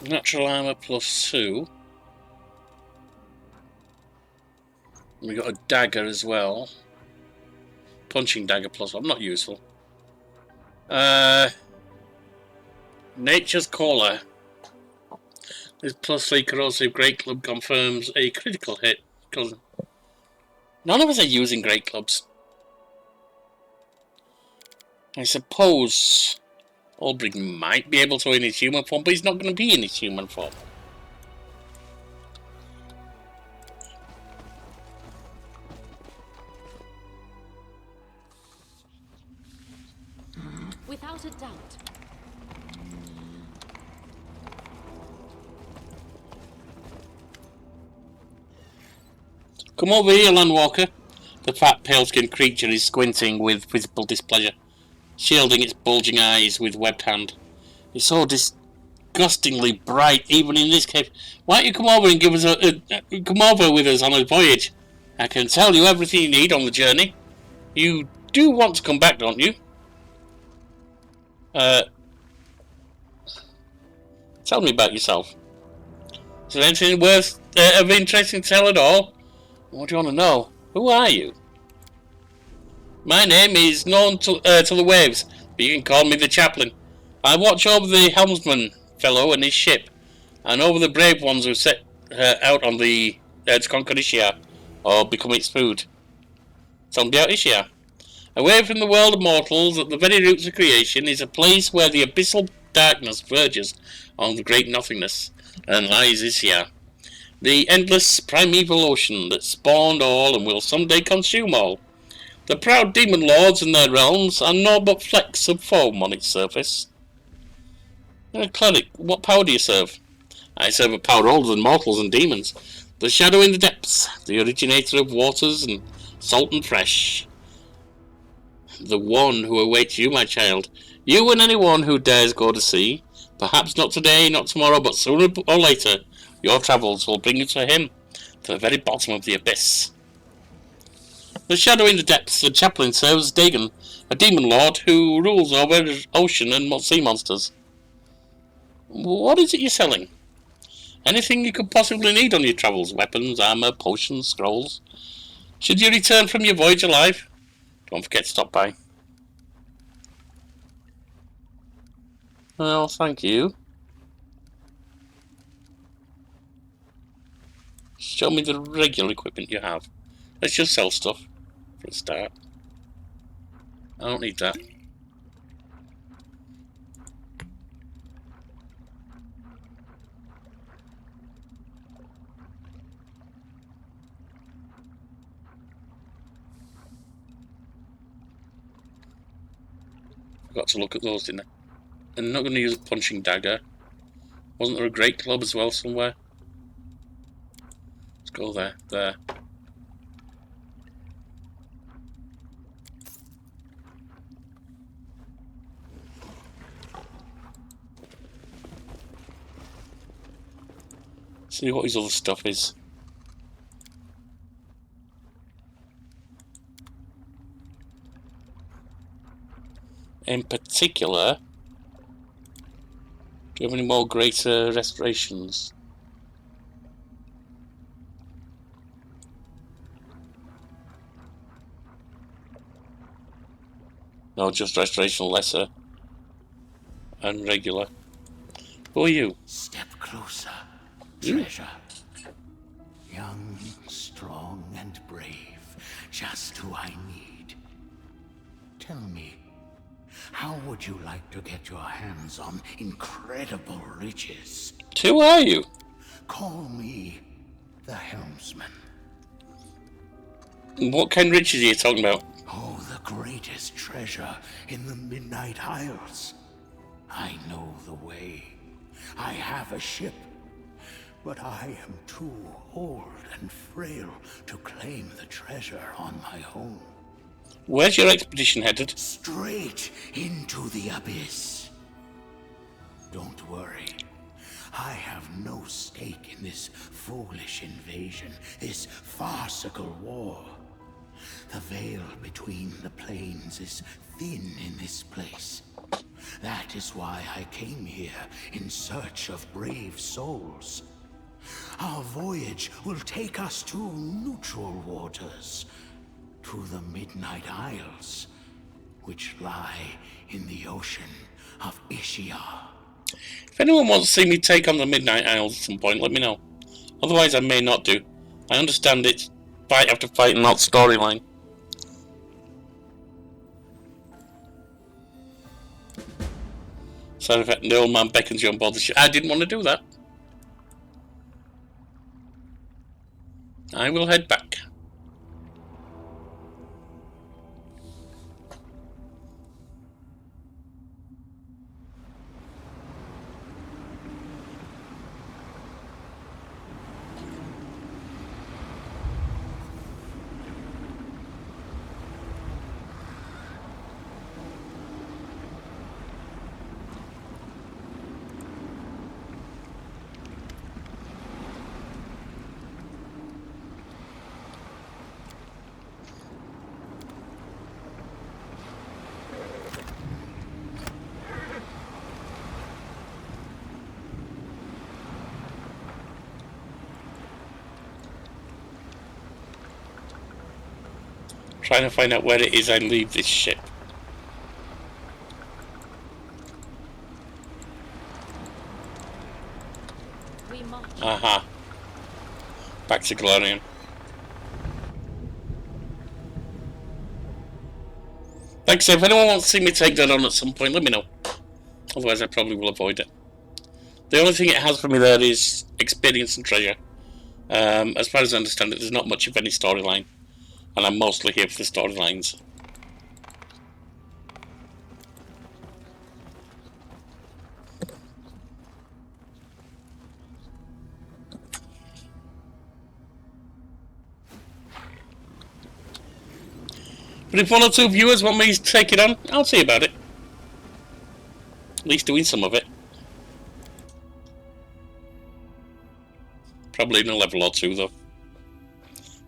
Natural armor +2. We got a dagger as well. Punching dagger +1, not useful. Nature's Caller. This +3 corrosive Great Club confirms a critical hit. Because none of us are using Great Clubs. I suppose Albrecht might be able to in his human form, but he's not going to be in his human form. Without a doubt. Come over here, Landwalker. The fat, pale-skinned creature is squinting with visible displeasure, shielding its bulging eyes with webbed hand. It's so disgustingly bright, even in this cave. Why don't you come over and give us come over with us on a voyage? I can tell you everything you need on the journey. You do want to come back, don't you? Tell me about yourself. Is there anything worth of interesting to tell at all? What do you want to know? Who are you? My name is known to the waves, but you can call me the chaplain. I watch over the helmsman fellow and his ship, and over the brave ones who set out on the to conquer Ishia, or become its food. Tell me about Ishia. Away from the world of mortals, at the very roots of creation, is a place where the abyssal darkness verges on the great nothingness, and lies Ishia. The endless primeval ocean that spawned all and will someday consume all. The proud demon lords and their realms are naught but flecks of foam on its surface. You're a cleric. What power do you serve? I serve a power older than mortals and demons. The shadow in the depths, the originator of waters and salt and fresh. The one who awaits you, my child. You and anyone who dares go to sea. Perhaps not today, not tomorrow, but sooner or later, your travels will bring you to him, to the very bottom of the abyss. The shadow in the depths, the chaplain serves Dagon, a demon lord who rules over ocean and sea monsters. What is it you're selling? Anything you could possibly need on your travels, weapons, armour, potions, scrolls. Should you return from your voyage alive, don't forget to stop by. Well, thank you. Show me the regular equipment you have. Let's just sell stuff for a start. I don't need that. Forgot to look at those, didn't I? I'm not going to use a punching dagger. Wasn't there a great club as well somewhere? Let's go there. There. See what his other stuff is. In particular, do you have any more greater restorations? No, just restoration lesser and regular. Who are you? Step closer, treasure. Young, strong, and brave, just who I need. Tell me, how would you like to get your hands on incredible riches? Who are you? Call me the helmsman. What kind of riches are you talking about? Oh, the greatest treasure in the Midnight Isles. I know the way. I have a ship, but I am too old and frail to claim the treasure on my own. Where's your expedition headed? Straight into the abyss. Don't worry. I have no stake in this foolish invasion, this farcical war. The veil between the planes is thin in this place. That is why I came here in search of brave souls. Our voyage will take us to neutral waters, to the Midnight Isles, which lie in the ocean of Ishia. If anyone wants to see me take on the Midnight Isles at some point, let me know. Otherwise, I may not do. I understand it's fight after fight and not storyline. So if the old man beckons you on board the ship, I didn't want to do that. I will head back. Trying to find out where it is I leave this ship. We march. Aha. Back to Glorian. Like I say, if anyone wants to see me take that on at some point, let me know. Otherwise I probably will avoid it. The only thing it has for me there is experience and treasure. As far as I understand it, there's not much of any storyline. And I'm mostly here for the storylines. But if one or two viewers want me to take it on, I'll see about it. At least doing some of it. Probably in a level or two, though.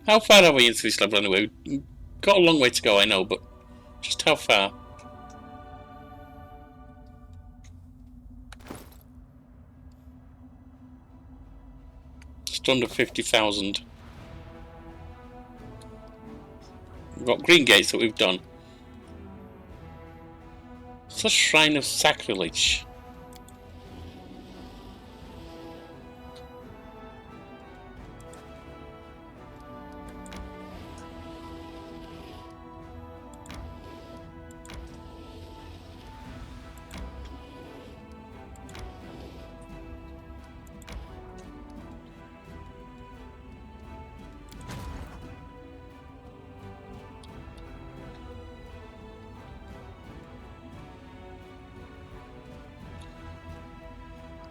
How far are we into this level anyway? We've got a long way to go, I know, but just how far? Just under 50,000. We've got green gates that we've done. It's a shrine of sacrilege.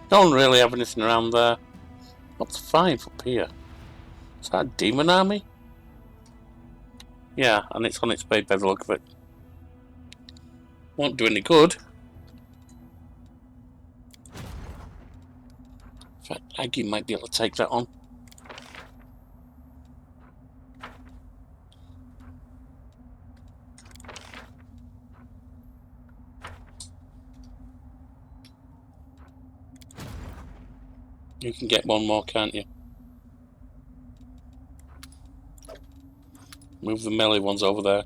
Don't really have anything around there. What's 5 up here? Is that a demon army? Yeah, and it's on its way by the look of it. Won't do any good. In fact, Aggie might be able to take that on. You can get one more, can't you? Move the melee ones over there.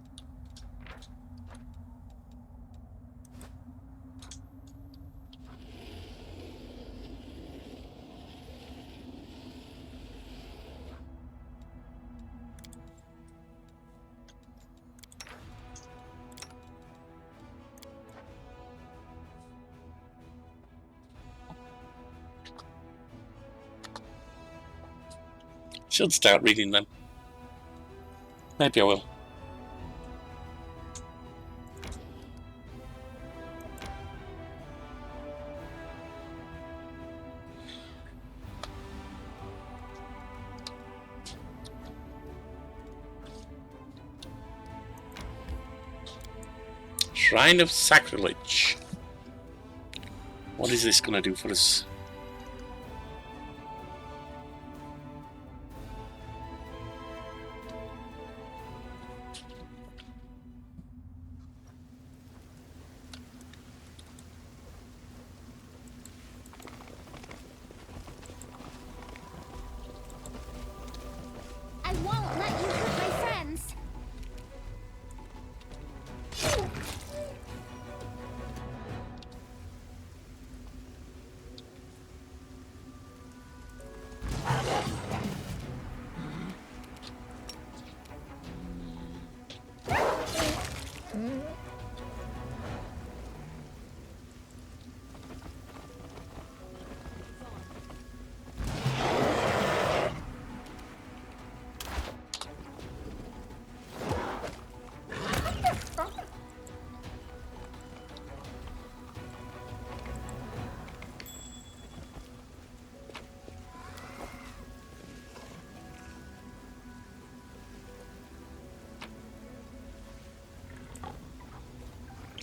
Should start reading them. Maybe I will. Shrine of Sacrilege. What is this going to do for us?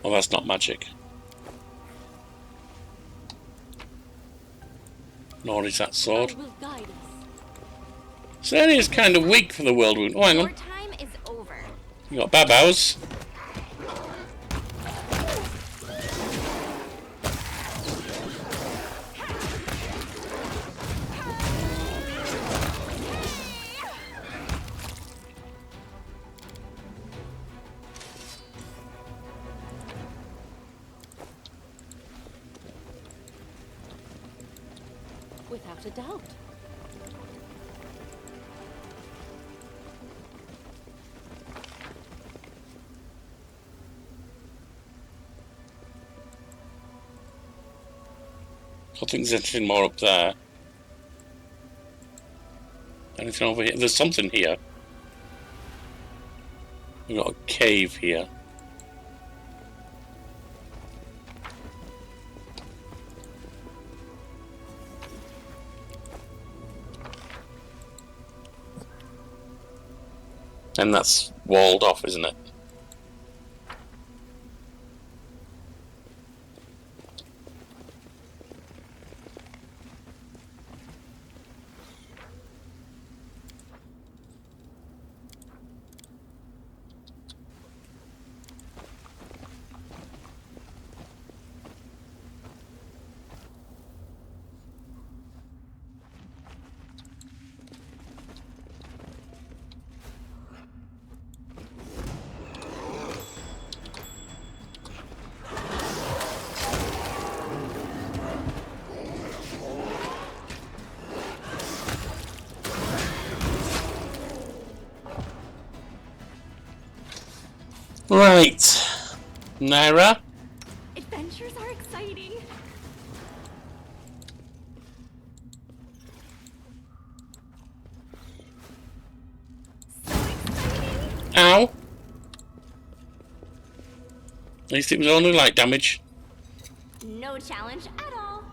Well, that's not magic. Nor is that sword. I will guide us. So that is kind of weak for the world wound. Oh, hang Your on. time is over. You got Babos. Without a doubt. I think there's anything more up there. Anything over here? There's something here. We've got a cave here. And that's walled off, isn't it? Right, Naira. Adventures are exciting. So exciting. Ow. At least it was only light damage. No challenge at all.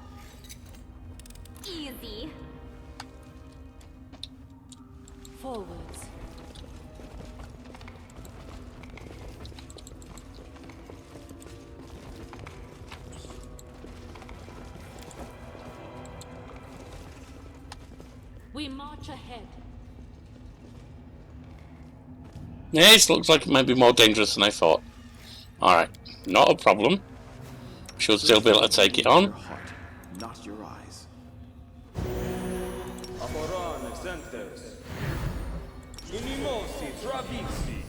Easy. Forwards. We march ahead. This looks like it might be more dangerous than I thought. Alright, not a problem. Should still be able to take it on. Your heart, not your eyes. Amoran exentes. Inimosi travisi.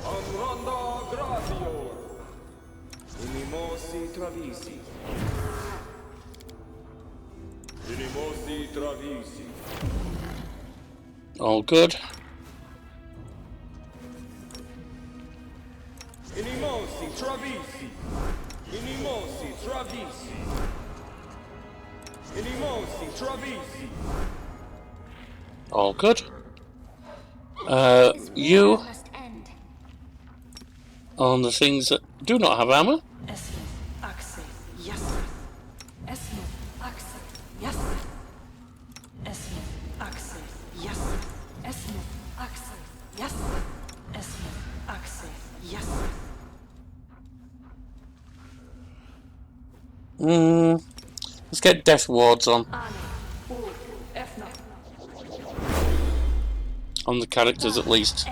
Amranda gradior. Inimosi travisi. Inimosi travisi. All good. Inimosi travisi. Inimosi travisi. Inimosi travisi. All good. You Must end. on the things that do not have armor. Esmith, Axe, yes. Esmith, Axe, yes. Esmith, Axe, yes. Esmith, Axe, yes. Esmith, Axe, yes. Let's get death wards on the characters at least.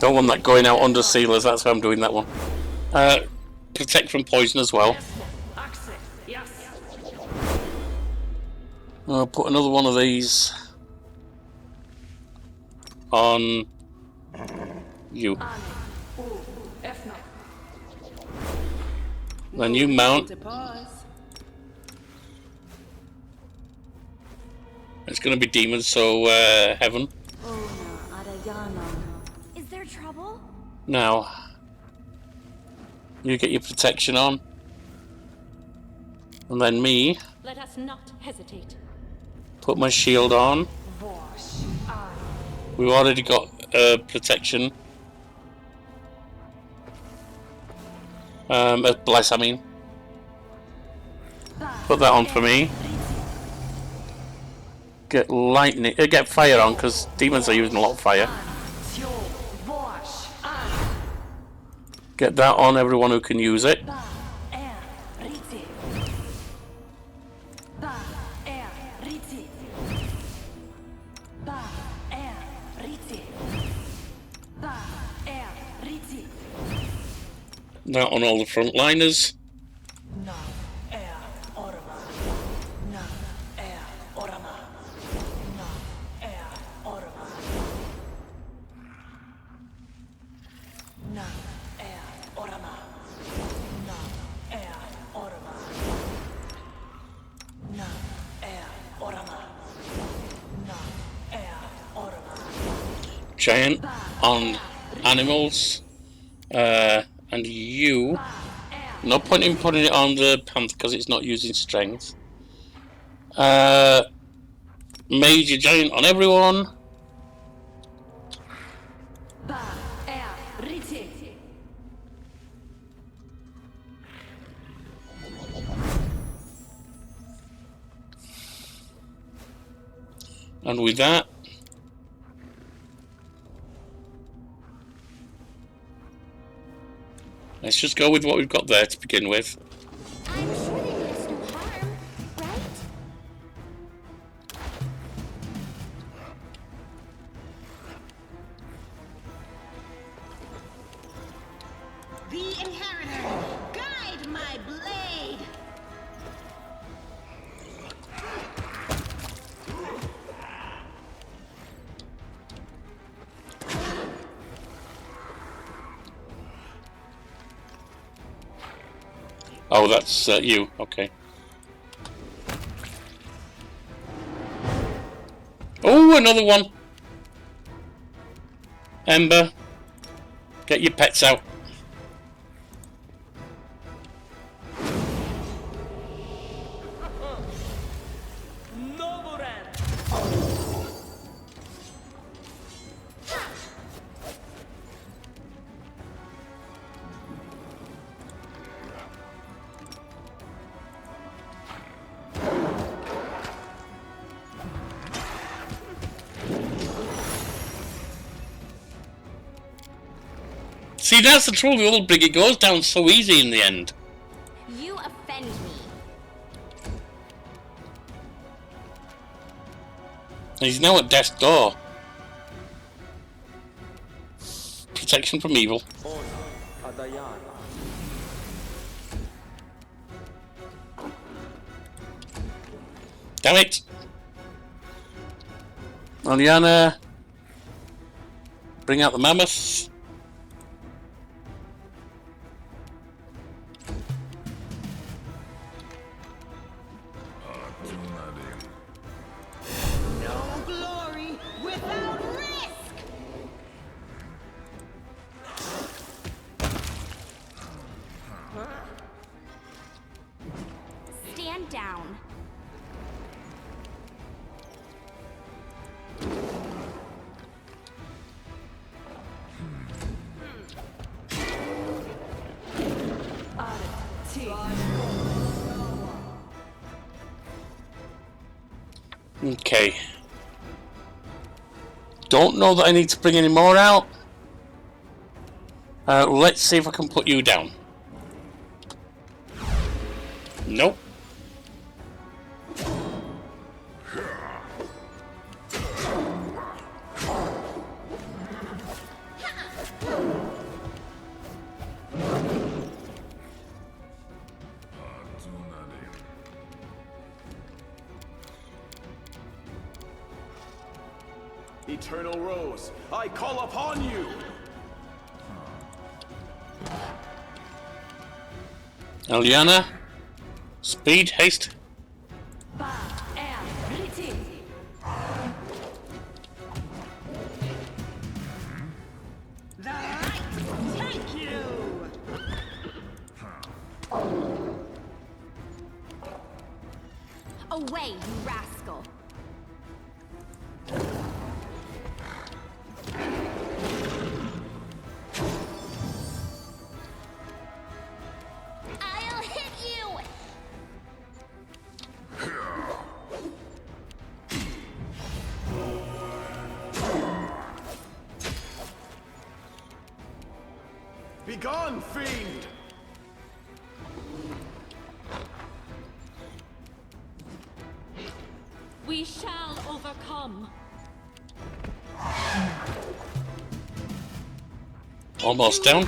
Don't want that going out under sealers, that's why I'm doing that one. protect from poison as well. Access. Yes. I'll put another one of these on you. Then you mount. To pause. It's going to be demons, so heaven. Is there trouble? Now, you get your protection on. And then me, Let us not hesitate. put my shield on. We've already got protection. Bless, I mean. Put that on for me. Get lightning, get fire on, because demons are using a lot of fire. Get that on everyone who can use it. That on all the frontliners. Giant on animals, and you. No point in putting it on the panther because it's not using strength. Major giant on everyone. And with that, let's just go with what we've got there to begin with. I'm sure they did us no harm, right? The Inheritor, guide my blade! Oh, that's you. Okay. Oh, another one. Ember, get your pets out. See, that's the trouble with Old Brig, it goes down so easy in the end. You offend me. He's now at death's door. Protection from evil. Damn it! Oliana, bring out the mammoths. No glory without risk! Stand down. Okay. Don't know that I need to bring any more out. Let's see if I can put you down. Nope. Eternal Rose, I call upon you! Eliana, speed, haste. The right take you! Away, you rascal! I'll hit you! Begone, fiend! We shall overcome. Almost down.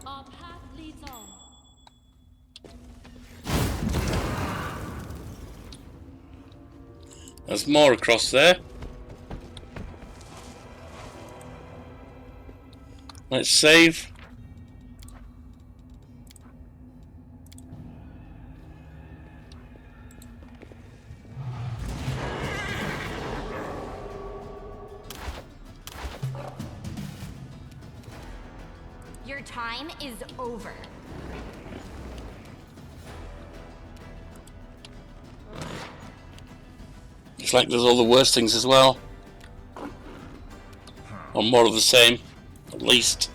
Our path leads on. There's more across there. Let's save. Your time is over. It's like there's all the worst things as well. Or more of the same, at least.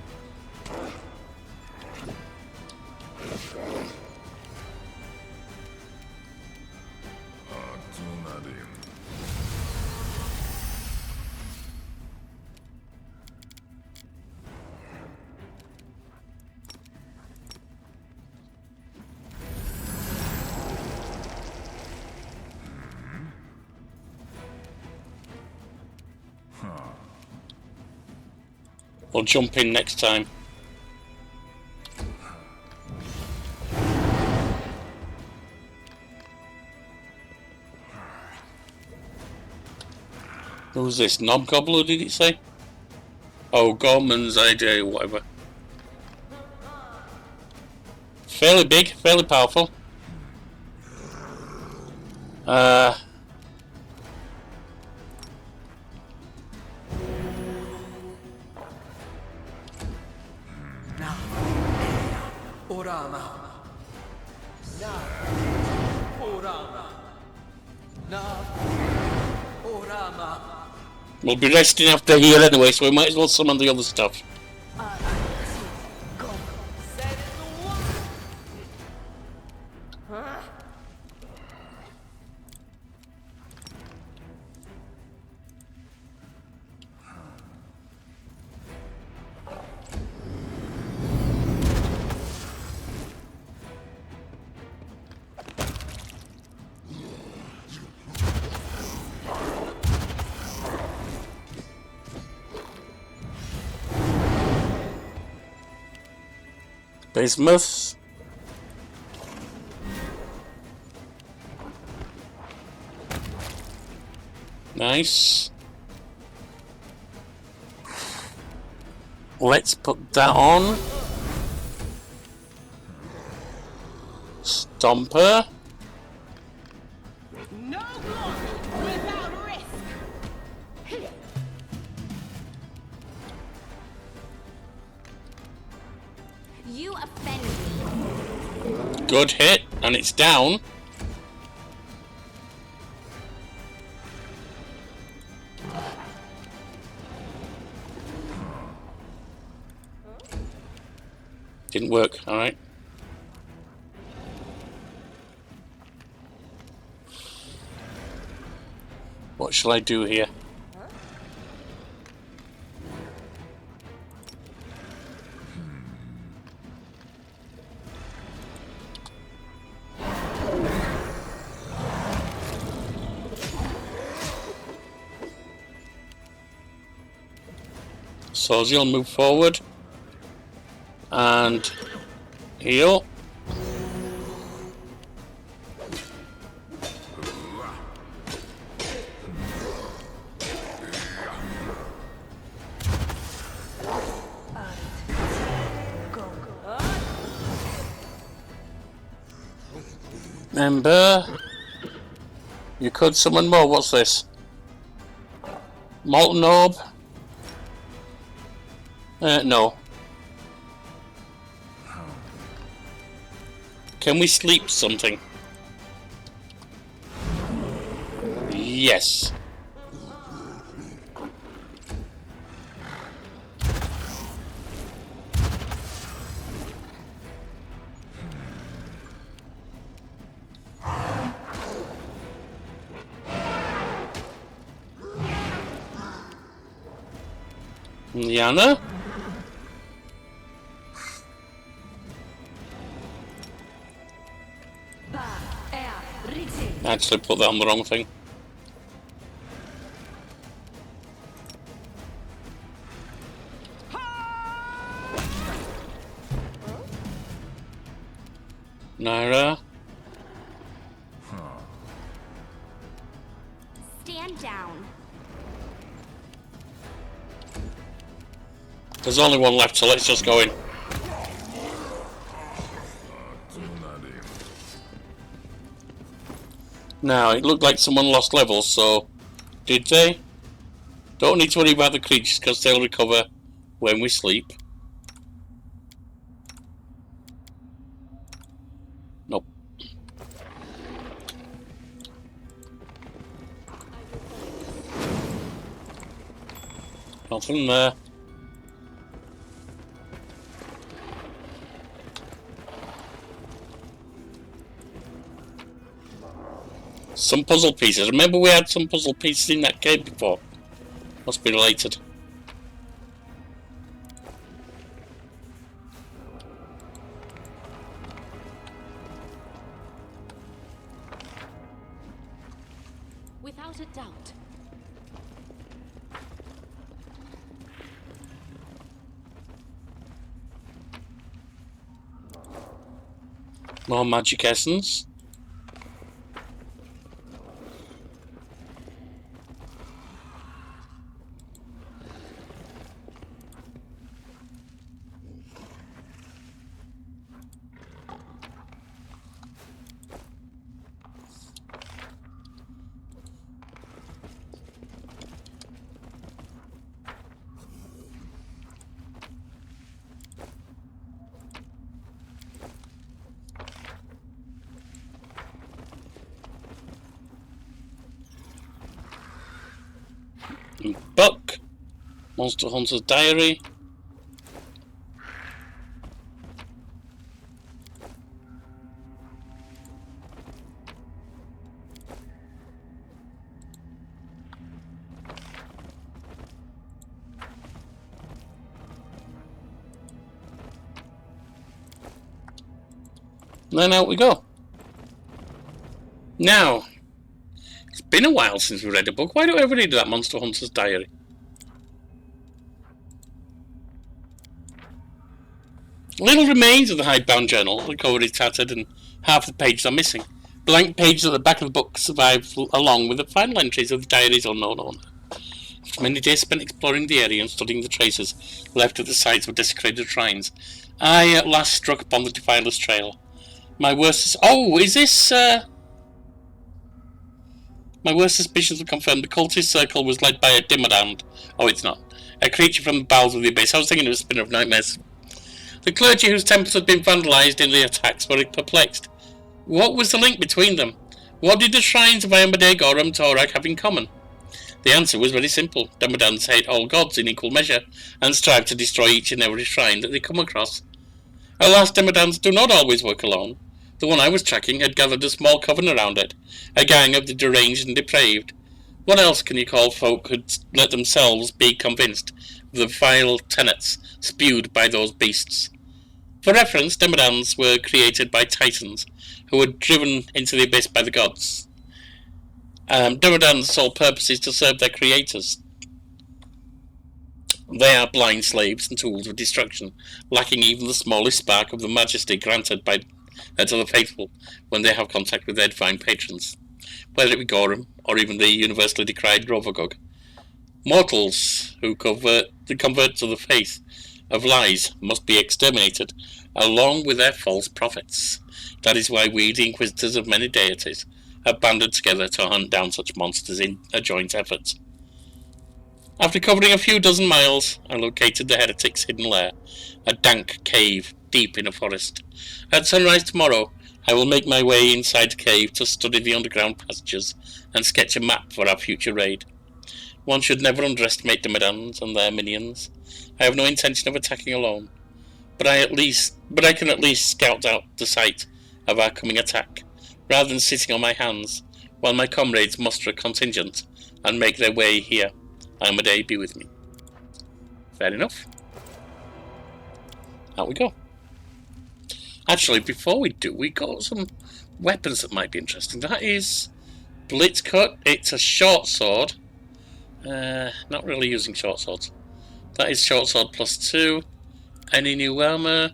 We'll jump in next time. Who's this? Knobgobbler, did it say? Oh, Gorman's AJ, whatever. Fairly big, fairly powerful. We'll be resting after here anyway, so we might as well summon the other stuff. Bismuth. Nice. Let's put that on. Stomper. No glory without risk! You offend me. Good hit, and it's down. Didn't work, alright. What shall I do here? So you'll move forward and heal. Remember, you could summon more. What's this? Molten orb? No. Can we sleep something? Yes. Liana? Actually put that on the wrong thing. Naira? Stand down. There's only one left, so let's just go in. Now, it looked like someone lost levels, so... Did they? Don't need to worry about the creatures, because they'll recover when we sleep. Nope. Nothing there. Some puzzle pieces. Remember we had some puzzle pieces in that cave before? Must be related. Without a doubt. More magic essence. Book. Monster Hunter's Diary. And then out we go. Now, it's been a while since we read a book. Why don't we ever read that Monster Hunter's Diary? Little remains of the hidebound journal. The cover is tattered and half the pages are missing. Blank pages at the back of the book survive along with the final entries of the diary's unknown owner. After many days spent exploring the area and studying the traces left at the sites of desecrated shrines, I at last struck upon the Defiler's trail. My worst... Oh, is this... My worst suspicions were confirmed. The cultist circle was led by a Dimmerhand. Oh, it's not. A creature from the bowels of the abyss. I was thinking it was a spinner of nightmares. The clergy whose temples had been vandalised in the attacks were perplexed. What was the link between them? What did the shrines of Ayambade, Gorum, Torak have in common? The answer was very simple. Dimmerhands hate all gods in equal measure and strive to destroy each and every shrine that they come across. Alas, Dimmerhands do not always work alone. The one I was tracking had gathered a small coven around it, a gang of the deranged and depraved. What else can you call folk who'd let themselves be convinced of the vile tenets spewed by those beasts? For reference, Dimmerhands were created by titans, who were driven into the abyss by the gods. Dimmerhands' sole purpose is to serve their creators. They are blind slaves and tools of destruction, lacking even the smallest spark of the majesty granted by to the faithful when they have contact with their divine patrons, whether it be Gorum or even the universally decried Rovagog. Mortals who convert to the faith of lies must be exterminated, along with their false prophets. That is why we, the Inquisitors of many deities, have banded together to hunt down such monsters in a joint effort. After covering a few dozen miles, I located the heretic's hidden lair, a dank cave deep in a forest. At sunrise tomorrow, I will make my way inside the cave to study the underground passages and sketch a map for our future raid. One should never underestimate the Medans and their minions. I have no intention of attacking alone, but I can at least scout out the site of our coming attack, rather than sitting on my hands while my comrades muster a contingent and make their way here. Amadei be with me. Fair enough. Out we go. Actually, before we do, we got some weapons that might be interesting. That is Blitzcut. It's a short sword. Not really using short swords. That is short sword +2. Any new armor?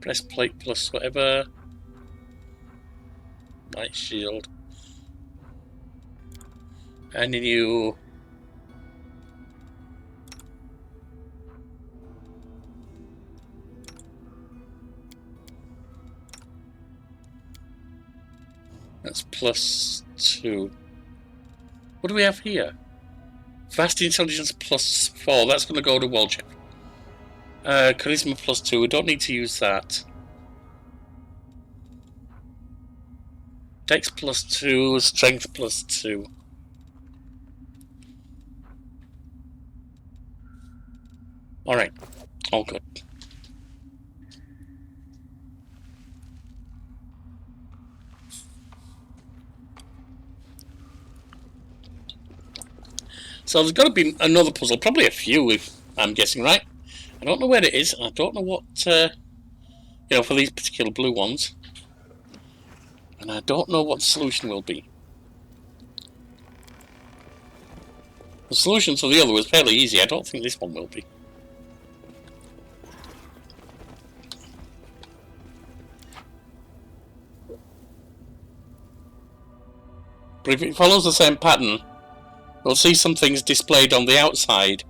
Breastplate plus whatever. Light shield. Any new... That's +2. What do we have here? Vast intelligence +4. That's going to go to wall check. Charisma +2. We don't need to use that. Dex +2. Strength +2. Alright. All good. So there's got to be another puzzle, probably a few, if I'm guessing right. I don't know where it is, and I don't know what, for these particular blue ones. And I don't know what the solution will be. The solution to the other was fairly easy. I don't think this one will be. But if it follows the same pattern, we'll see some things displayed on the outside,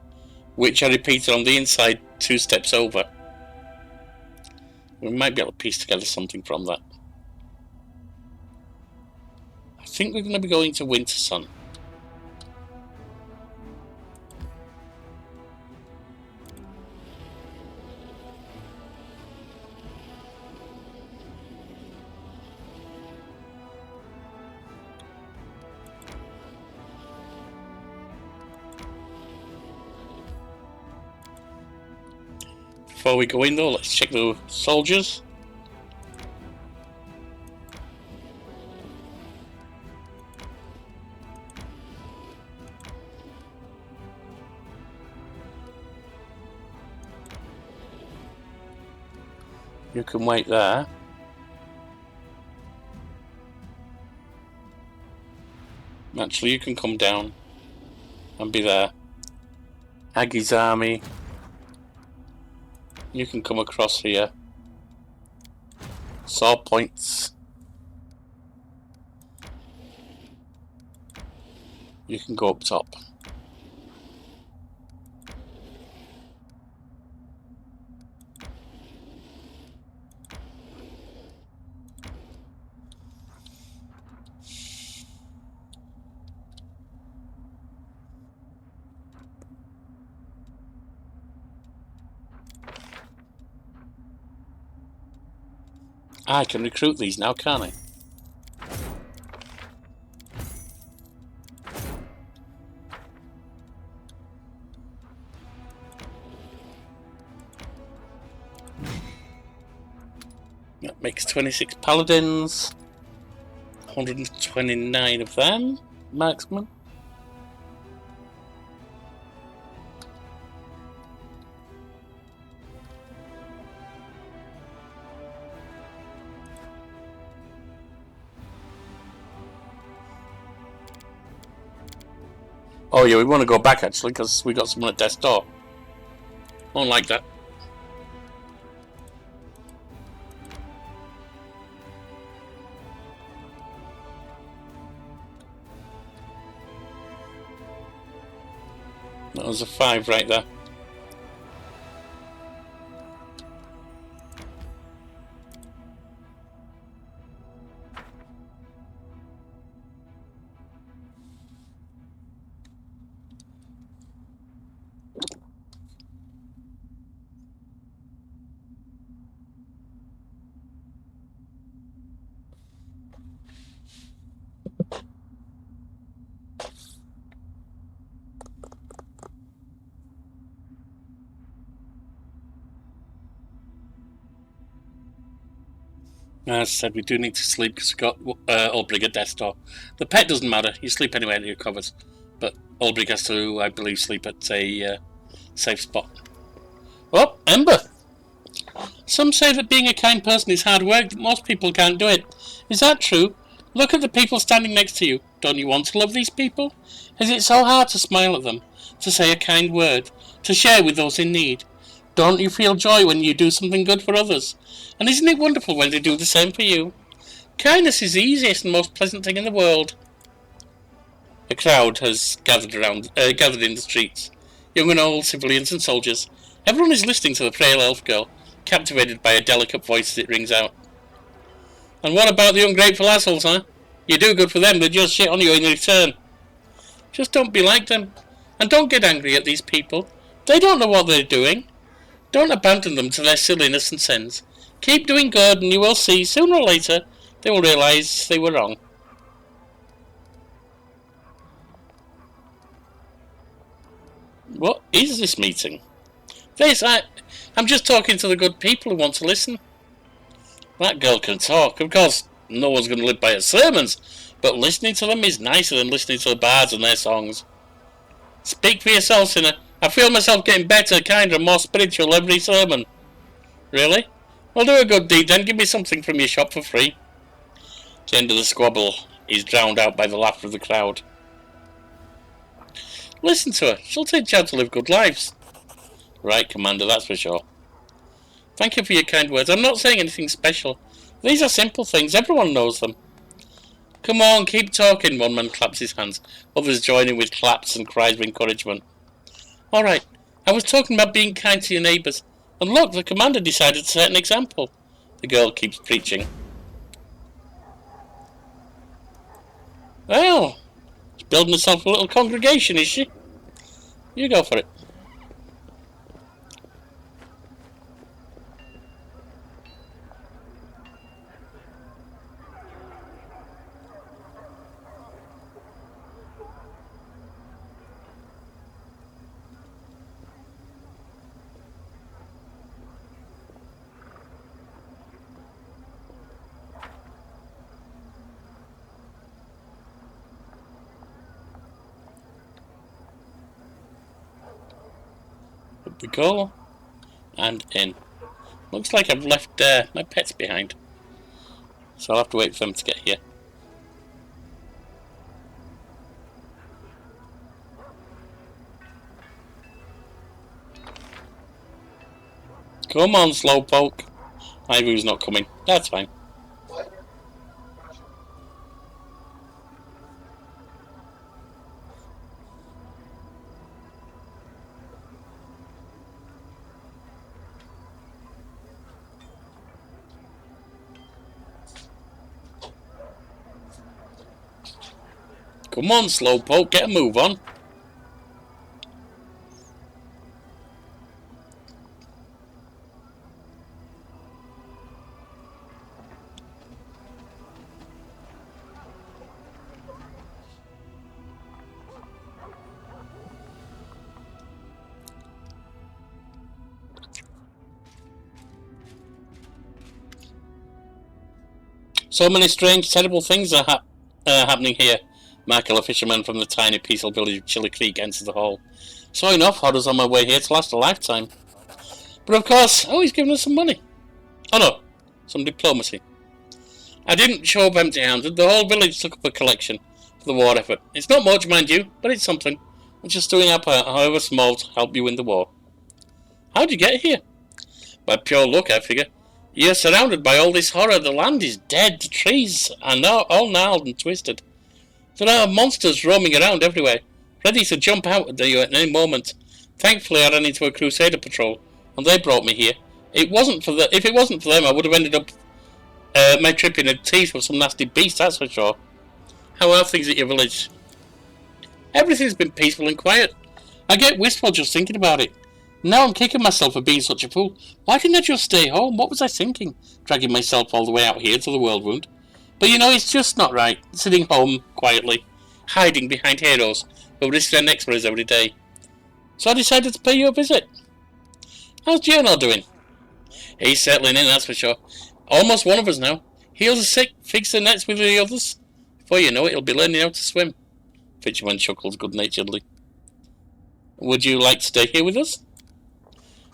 which are repeated on the inside 2 steps over. We might be able to piece together something from that. I think we're going to be going to Winter Sun. Before we go in though, let's check the soldiers. You can wait there. Actually, you can come down and be there. Aggie's army. You can come across here. Saw points. You can go up top. I can recruit these now, can't I? That makes 26 paladins. 129 of them, maximum. Oh yeah, we want to go back actually because we got someone at death's door. Don't like that. That was a 5 right there. As I said, we do need to sleep because we've got Ulbrig at death's door. The pet doesn't matter. You sleep anywhere that you're covered. But Ulbrig has to, I believe, sleep at a safe spot. Oh, Ember! Some say that being a kind person is hard work, that most people can't do it. Is that true? Look at the people standing next to you. Don't you want to love these people? Is it so hard to smile at them, to say a kind word, to share with those in need? Don't you feel joy when you do something good for others? And isn't it wonderful when they do the same for you? Kindness is the easiest and most pleasant thing in the world. A crowd has gathered in the streets. Young and old, civilians and soldiers. Everyone is listening to the frail elf girl, captivated by a delicate voice as it rings out. And what about the ungrateful assholes, huh? You do good for them, they just shit on you in return. Just don't be like them. And don't get angry at these people. They don't know what they're doing. Don't abandon them to their silliness and sins. Keep doing good and you will see, sooner or later, they will realise they were wrong. What is this meeting? I'm just talking to the good people who want to listen. That girl can talk. Of course, no one's going to live by her sermons, but listening to them is nicer than listening to the bards and their songs. Speak for yourself, sinner. I feel myself getting better, kinder, and more spiritual every sermon. Really? Well, do a good deed then. Give me something from your shop for free. The end of the squabble is drowned out by the laughter of the crowd. Listen to her. She'll teach you how to live good lives. Right, Commander, that's for sure. Thank you for your kind words. I'm not saying anything special. These are simple things. Everyone knows them. Come on, keep talking. One man claps his hands. Others join in with claps and cries of encouragement. All right. I was talking about being kind to your neighbours. And look, the Commander decided to set an example. The girl keeps preaching. Well, she's building herself a little congregation, is she? You go for it. We go and in. Looks like I've left my pets behind, so I'll have to wait for them to get here. Come on, Slowpoke. Ivy's not coming. That's fine. Come on, Slowpoke, get a move on. So many strange, terrible things are happening here. Michael, a fisherman from the tiny, peaceful village of Chili Creek, enters the hall. So enough, horrors on my way here to last a lifetime. But of course, he's given us some money. Oh no, some diplomacy. I didn't show up empty-handed. The whole village took up a collection for the war effort. It's not much, mind you, but it's something. I'm just doing our part, however small, to help you win the war. How'd you get here? By pure luck, I figure. You're surrounded by all this horror. The land is dead. The trees are now all gnarled and twisted. There are monsters roaming around everywhere, ready to jump out at you at any moment. Thankfully, I ran into a Crusader patrol, and they brought me here. If it wasn't for them, I would have ended up my trip in the teeth of some nasty beast, that's for sure. How are things at your village? Everything's been peaceful and quiet. I get wistful just thinking about it. Now I'm kicking myself for being such a fool. Why didn't I just stay home? What was I thinking? Dragging myself all the way out here to the world wound. But you know, it's just not right. Sitting home quietly, hiding behind heroes who risk their necks for us every day. So I decided to pay you a visit. How's Gianor doing? He's settling in, that's for sure. Almost one of us now. Heal the sick, fix the nets with the others. Before you know it, he'll be learning how to swim. Fisherman chuckles good-naturedly. Would you like to stay here with us?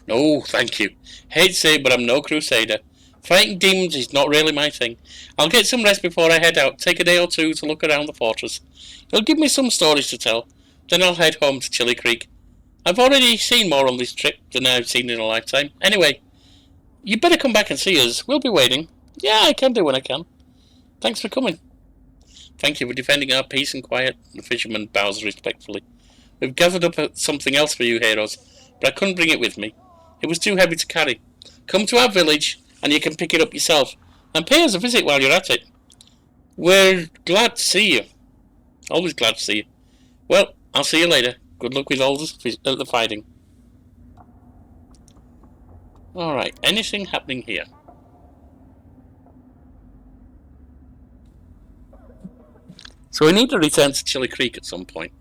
No, thank you. Hate to say it, but I'm no crusader. Fighting demons is not really my thing. I'll get some rest before I head out, take a day or two to look around the fortress. It'll give me some stories to tell. Then I'll head home to Chilly Creek. I've already seen more on this trip than I've seen in a lifetime. Anyway, you better come back and see us. We'll be waiting. Yeah, I can do when I can. Thanks for coming. Thank you for defending our peace and quiet. The fisherman bows respectfully. We've gathered up something else for you, heroes, but I couldn't bring it with me. It was too heavy to carry. Come to our village, and you can pick it up yourself, and pay us a visit while you're at it. We're glad to see you. Always glad to see you. Well, I'll see you later. Good luck with all the fighting. Alright, anything happening here? So we need to return to Chilly Creek at some point.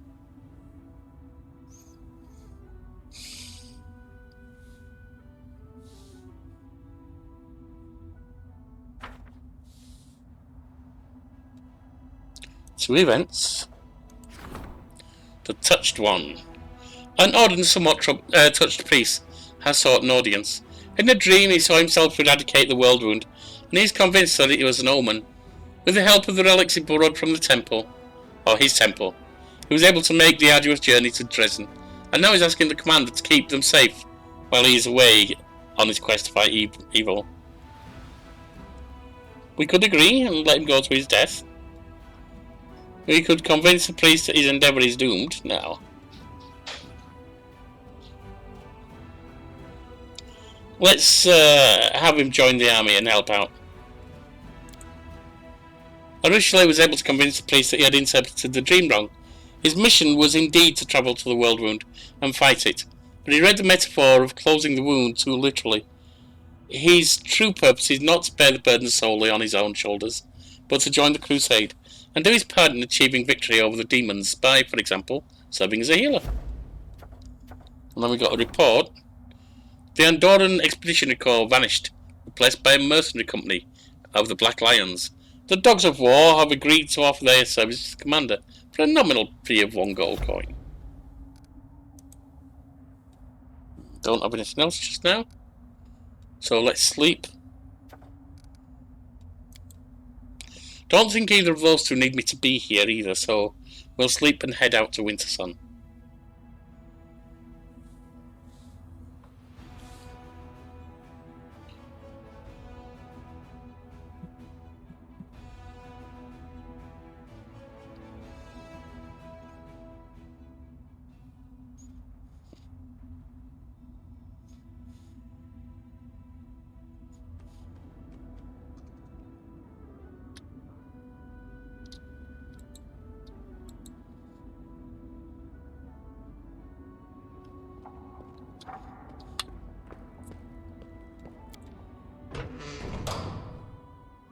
Two events. The Touched One. An odd and somewhat touched priest has sought an audience. In a dream he saw himself eradicate the world wound, and he is convinced that it was an omen. With the help of the relics he borrowed from the temple, or his temple, he was able to make the arduous journey to Dresden, and now he's asking the commander to keep them safe while he is away on his quest to fight evil. We could agree and let him go to his death. We could convince the priest that his endeavour is doomed now. Let's have him join the army and help out. Originally was able to convince the priest that he had interpreted the dream wrong. His mission was indeed to travel to the world wound and fight it, but he read the metaphor of closing the wound too literally. His true purpose is not to bear the burden solely on his own shoulders, but to join the Crusade, and do his part in achieving victory over the demons by, for example, serving as a healer. And then we got a report. The Andorran Expeditionary Corps vanished, replaced by a mercenary company of the Black Lions. The Dogs of War have agreed to offer their service to the commander for a nominal fee of 1 gold coin. Don't have anything else just now, so let's sleep. Don't think either of those two need me to be here either, so we'll sleep and head out to Wintersun.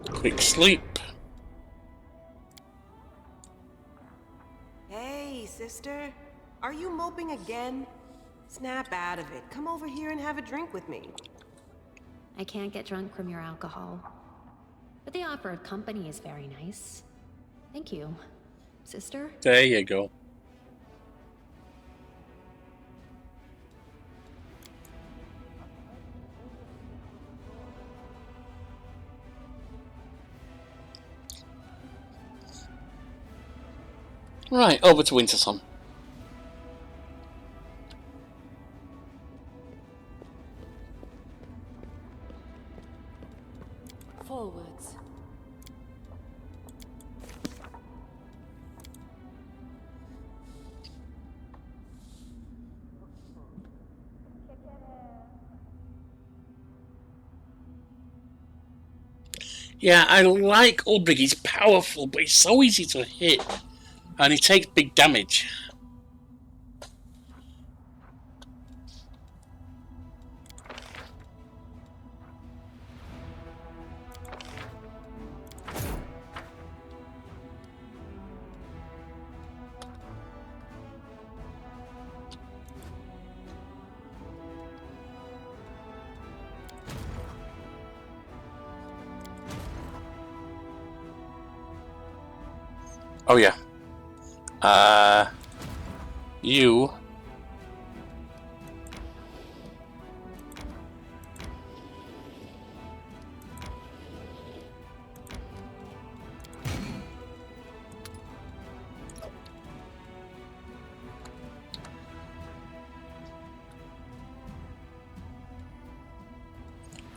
Quick sleep. Hey, sister. Are you moping again? Snap out of it. Come over here and have a drink with me. I can't get drunk from your alcohol. But the offer of company is very nice. Thank you, sister. There you go. Right, over to Wintersun. Forwards. Yeah, I like Ulbrich. He's powerful, but he's so easy to hit. And he takes big damage. Oh yeah. You.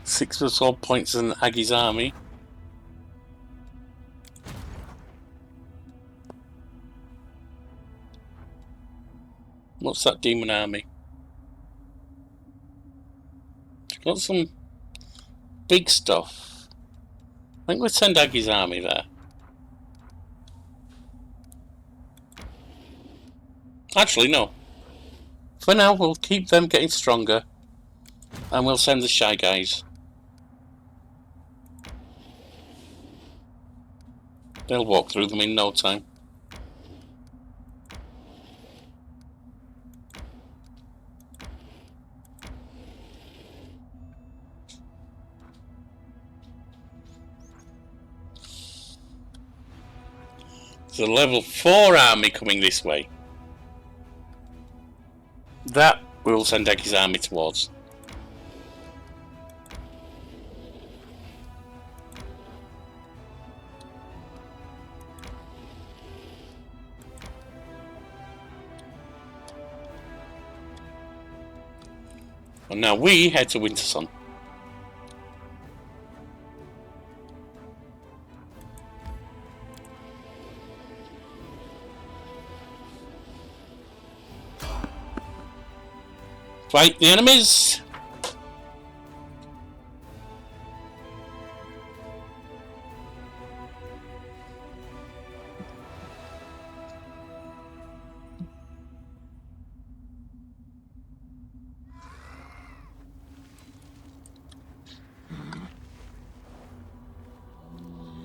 Six assault points in Aggie's army. What's that demon army? Got some big stuff. I think we'll send Aggie's army there. Actually, no. For now, we'll keep them getting stronger. And we'll send the Shy Guys. They'll walk through them in no time. There's a level 4 army coming this way. That we will send Aggie's army towards. And now we head to Wintersun. Fight the enemies!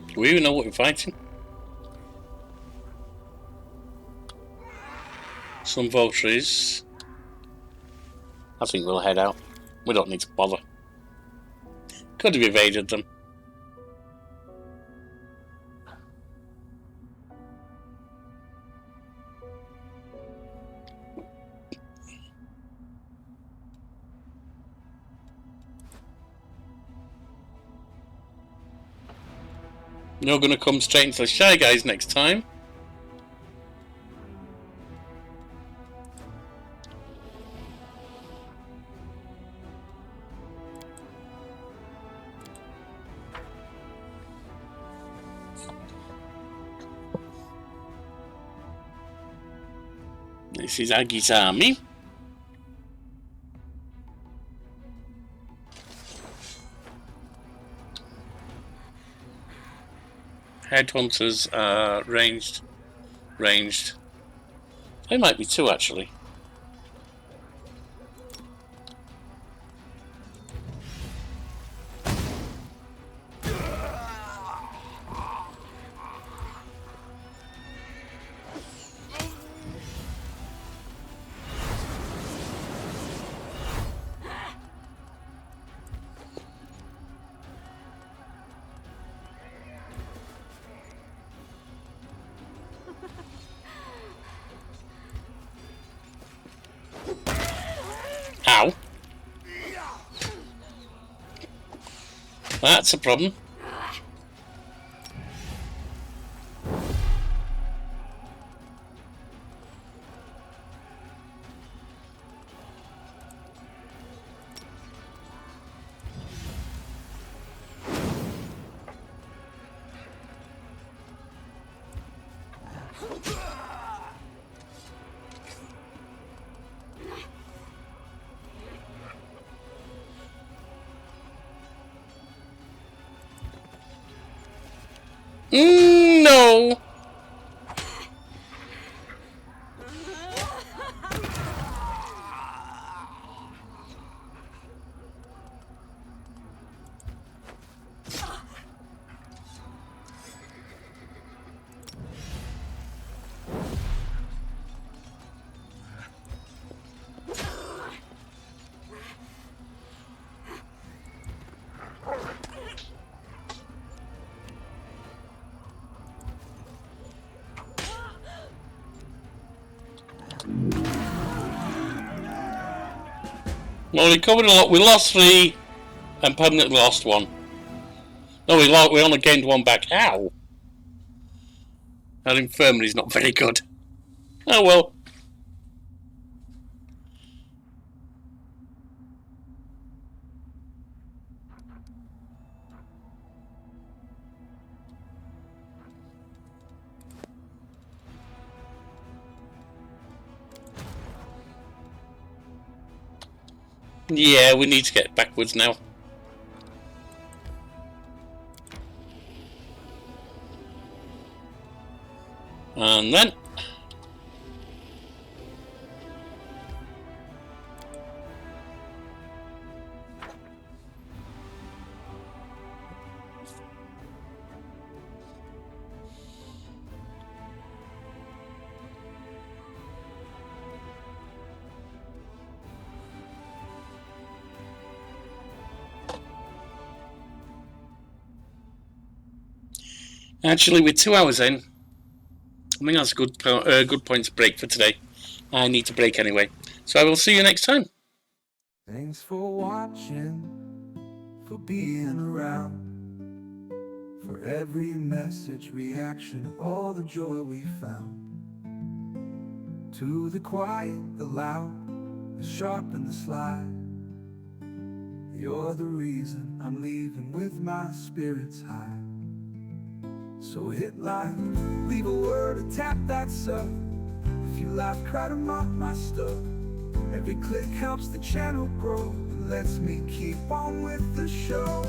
Do we even know what we're fighting? Some Vultures. I think we'll head out. We don't need to bother. Could have evaded them. You're going to come straight into the Shy Guys next time. This is Aggie's army. Headhunters are ranged. They might be two actually. Ow. That's a problem. No. Well, we covered a lot. We lost 3 and permanently lost 1. No, we only gained 1 back. How? Our infirmary's not very good. Oh well. Yeah, we need to get backwards now. And then actually, we're 2 hours in. I think that's a good point to break for today. I need to break anyway. So I will see you next time. Thanks for watching, for being around, for every message, reaction, all the joy we found. To the quiet, the loud, the sharp and the sly, you're the reason I'm leaving with my spirits high. So hit like, leave a word or tap that sub. If you laugh, cry to mock my stuff. Every click helps the channel grow and lets me keep on with the show.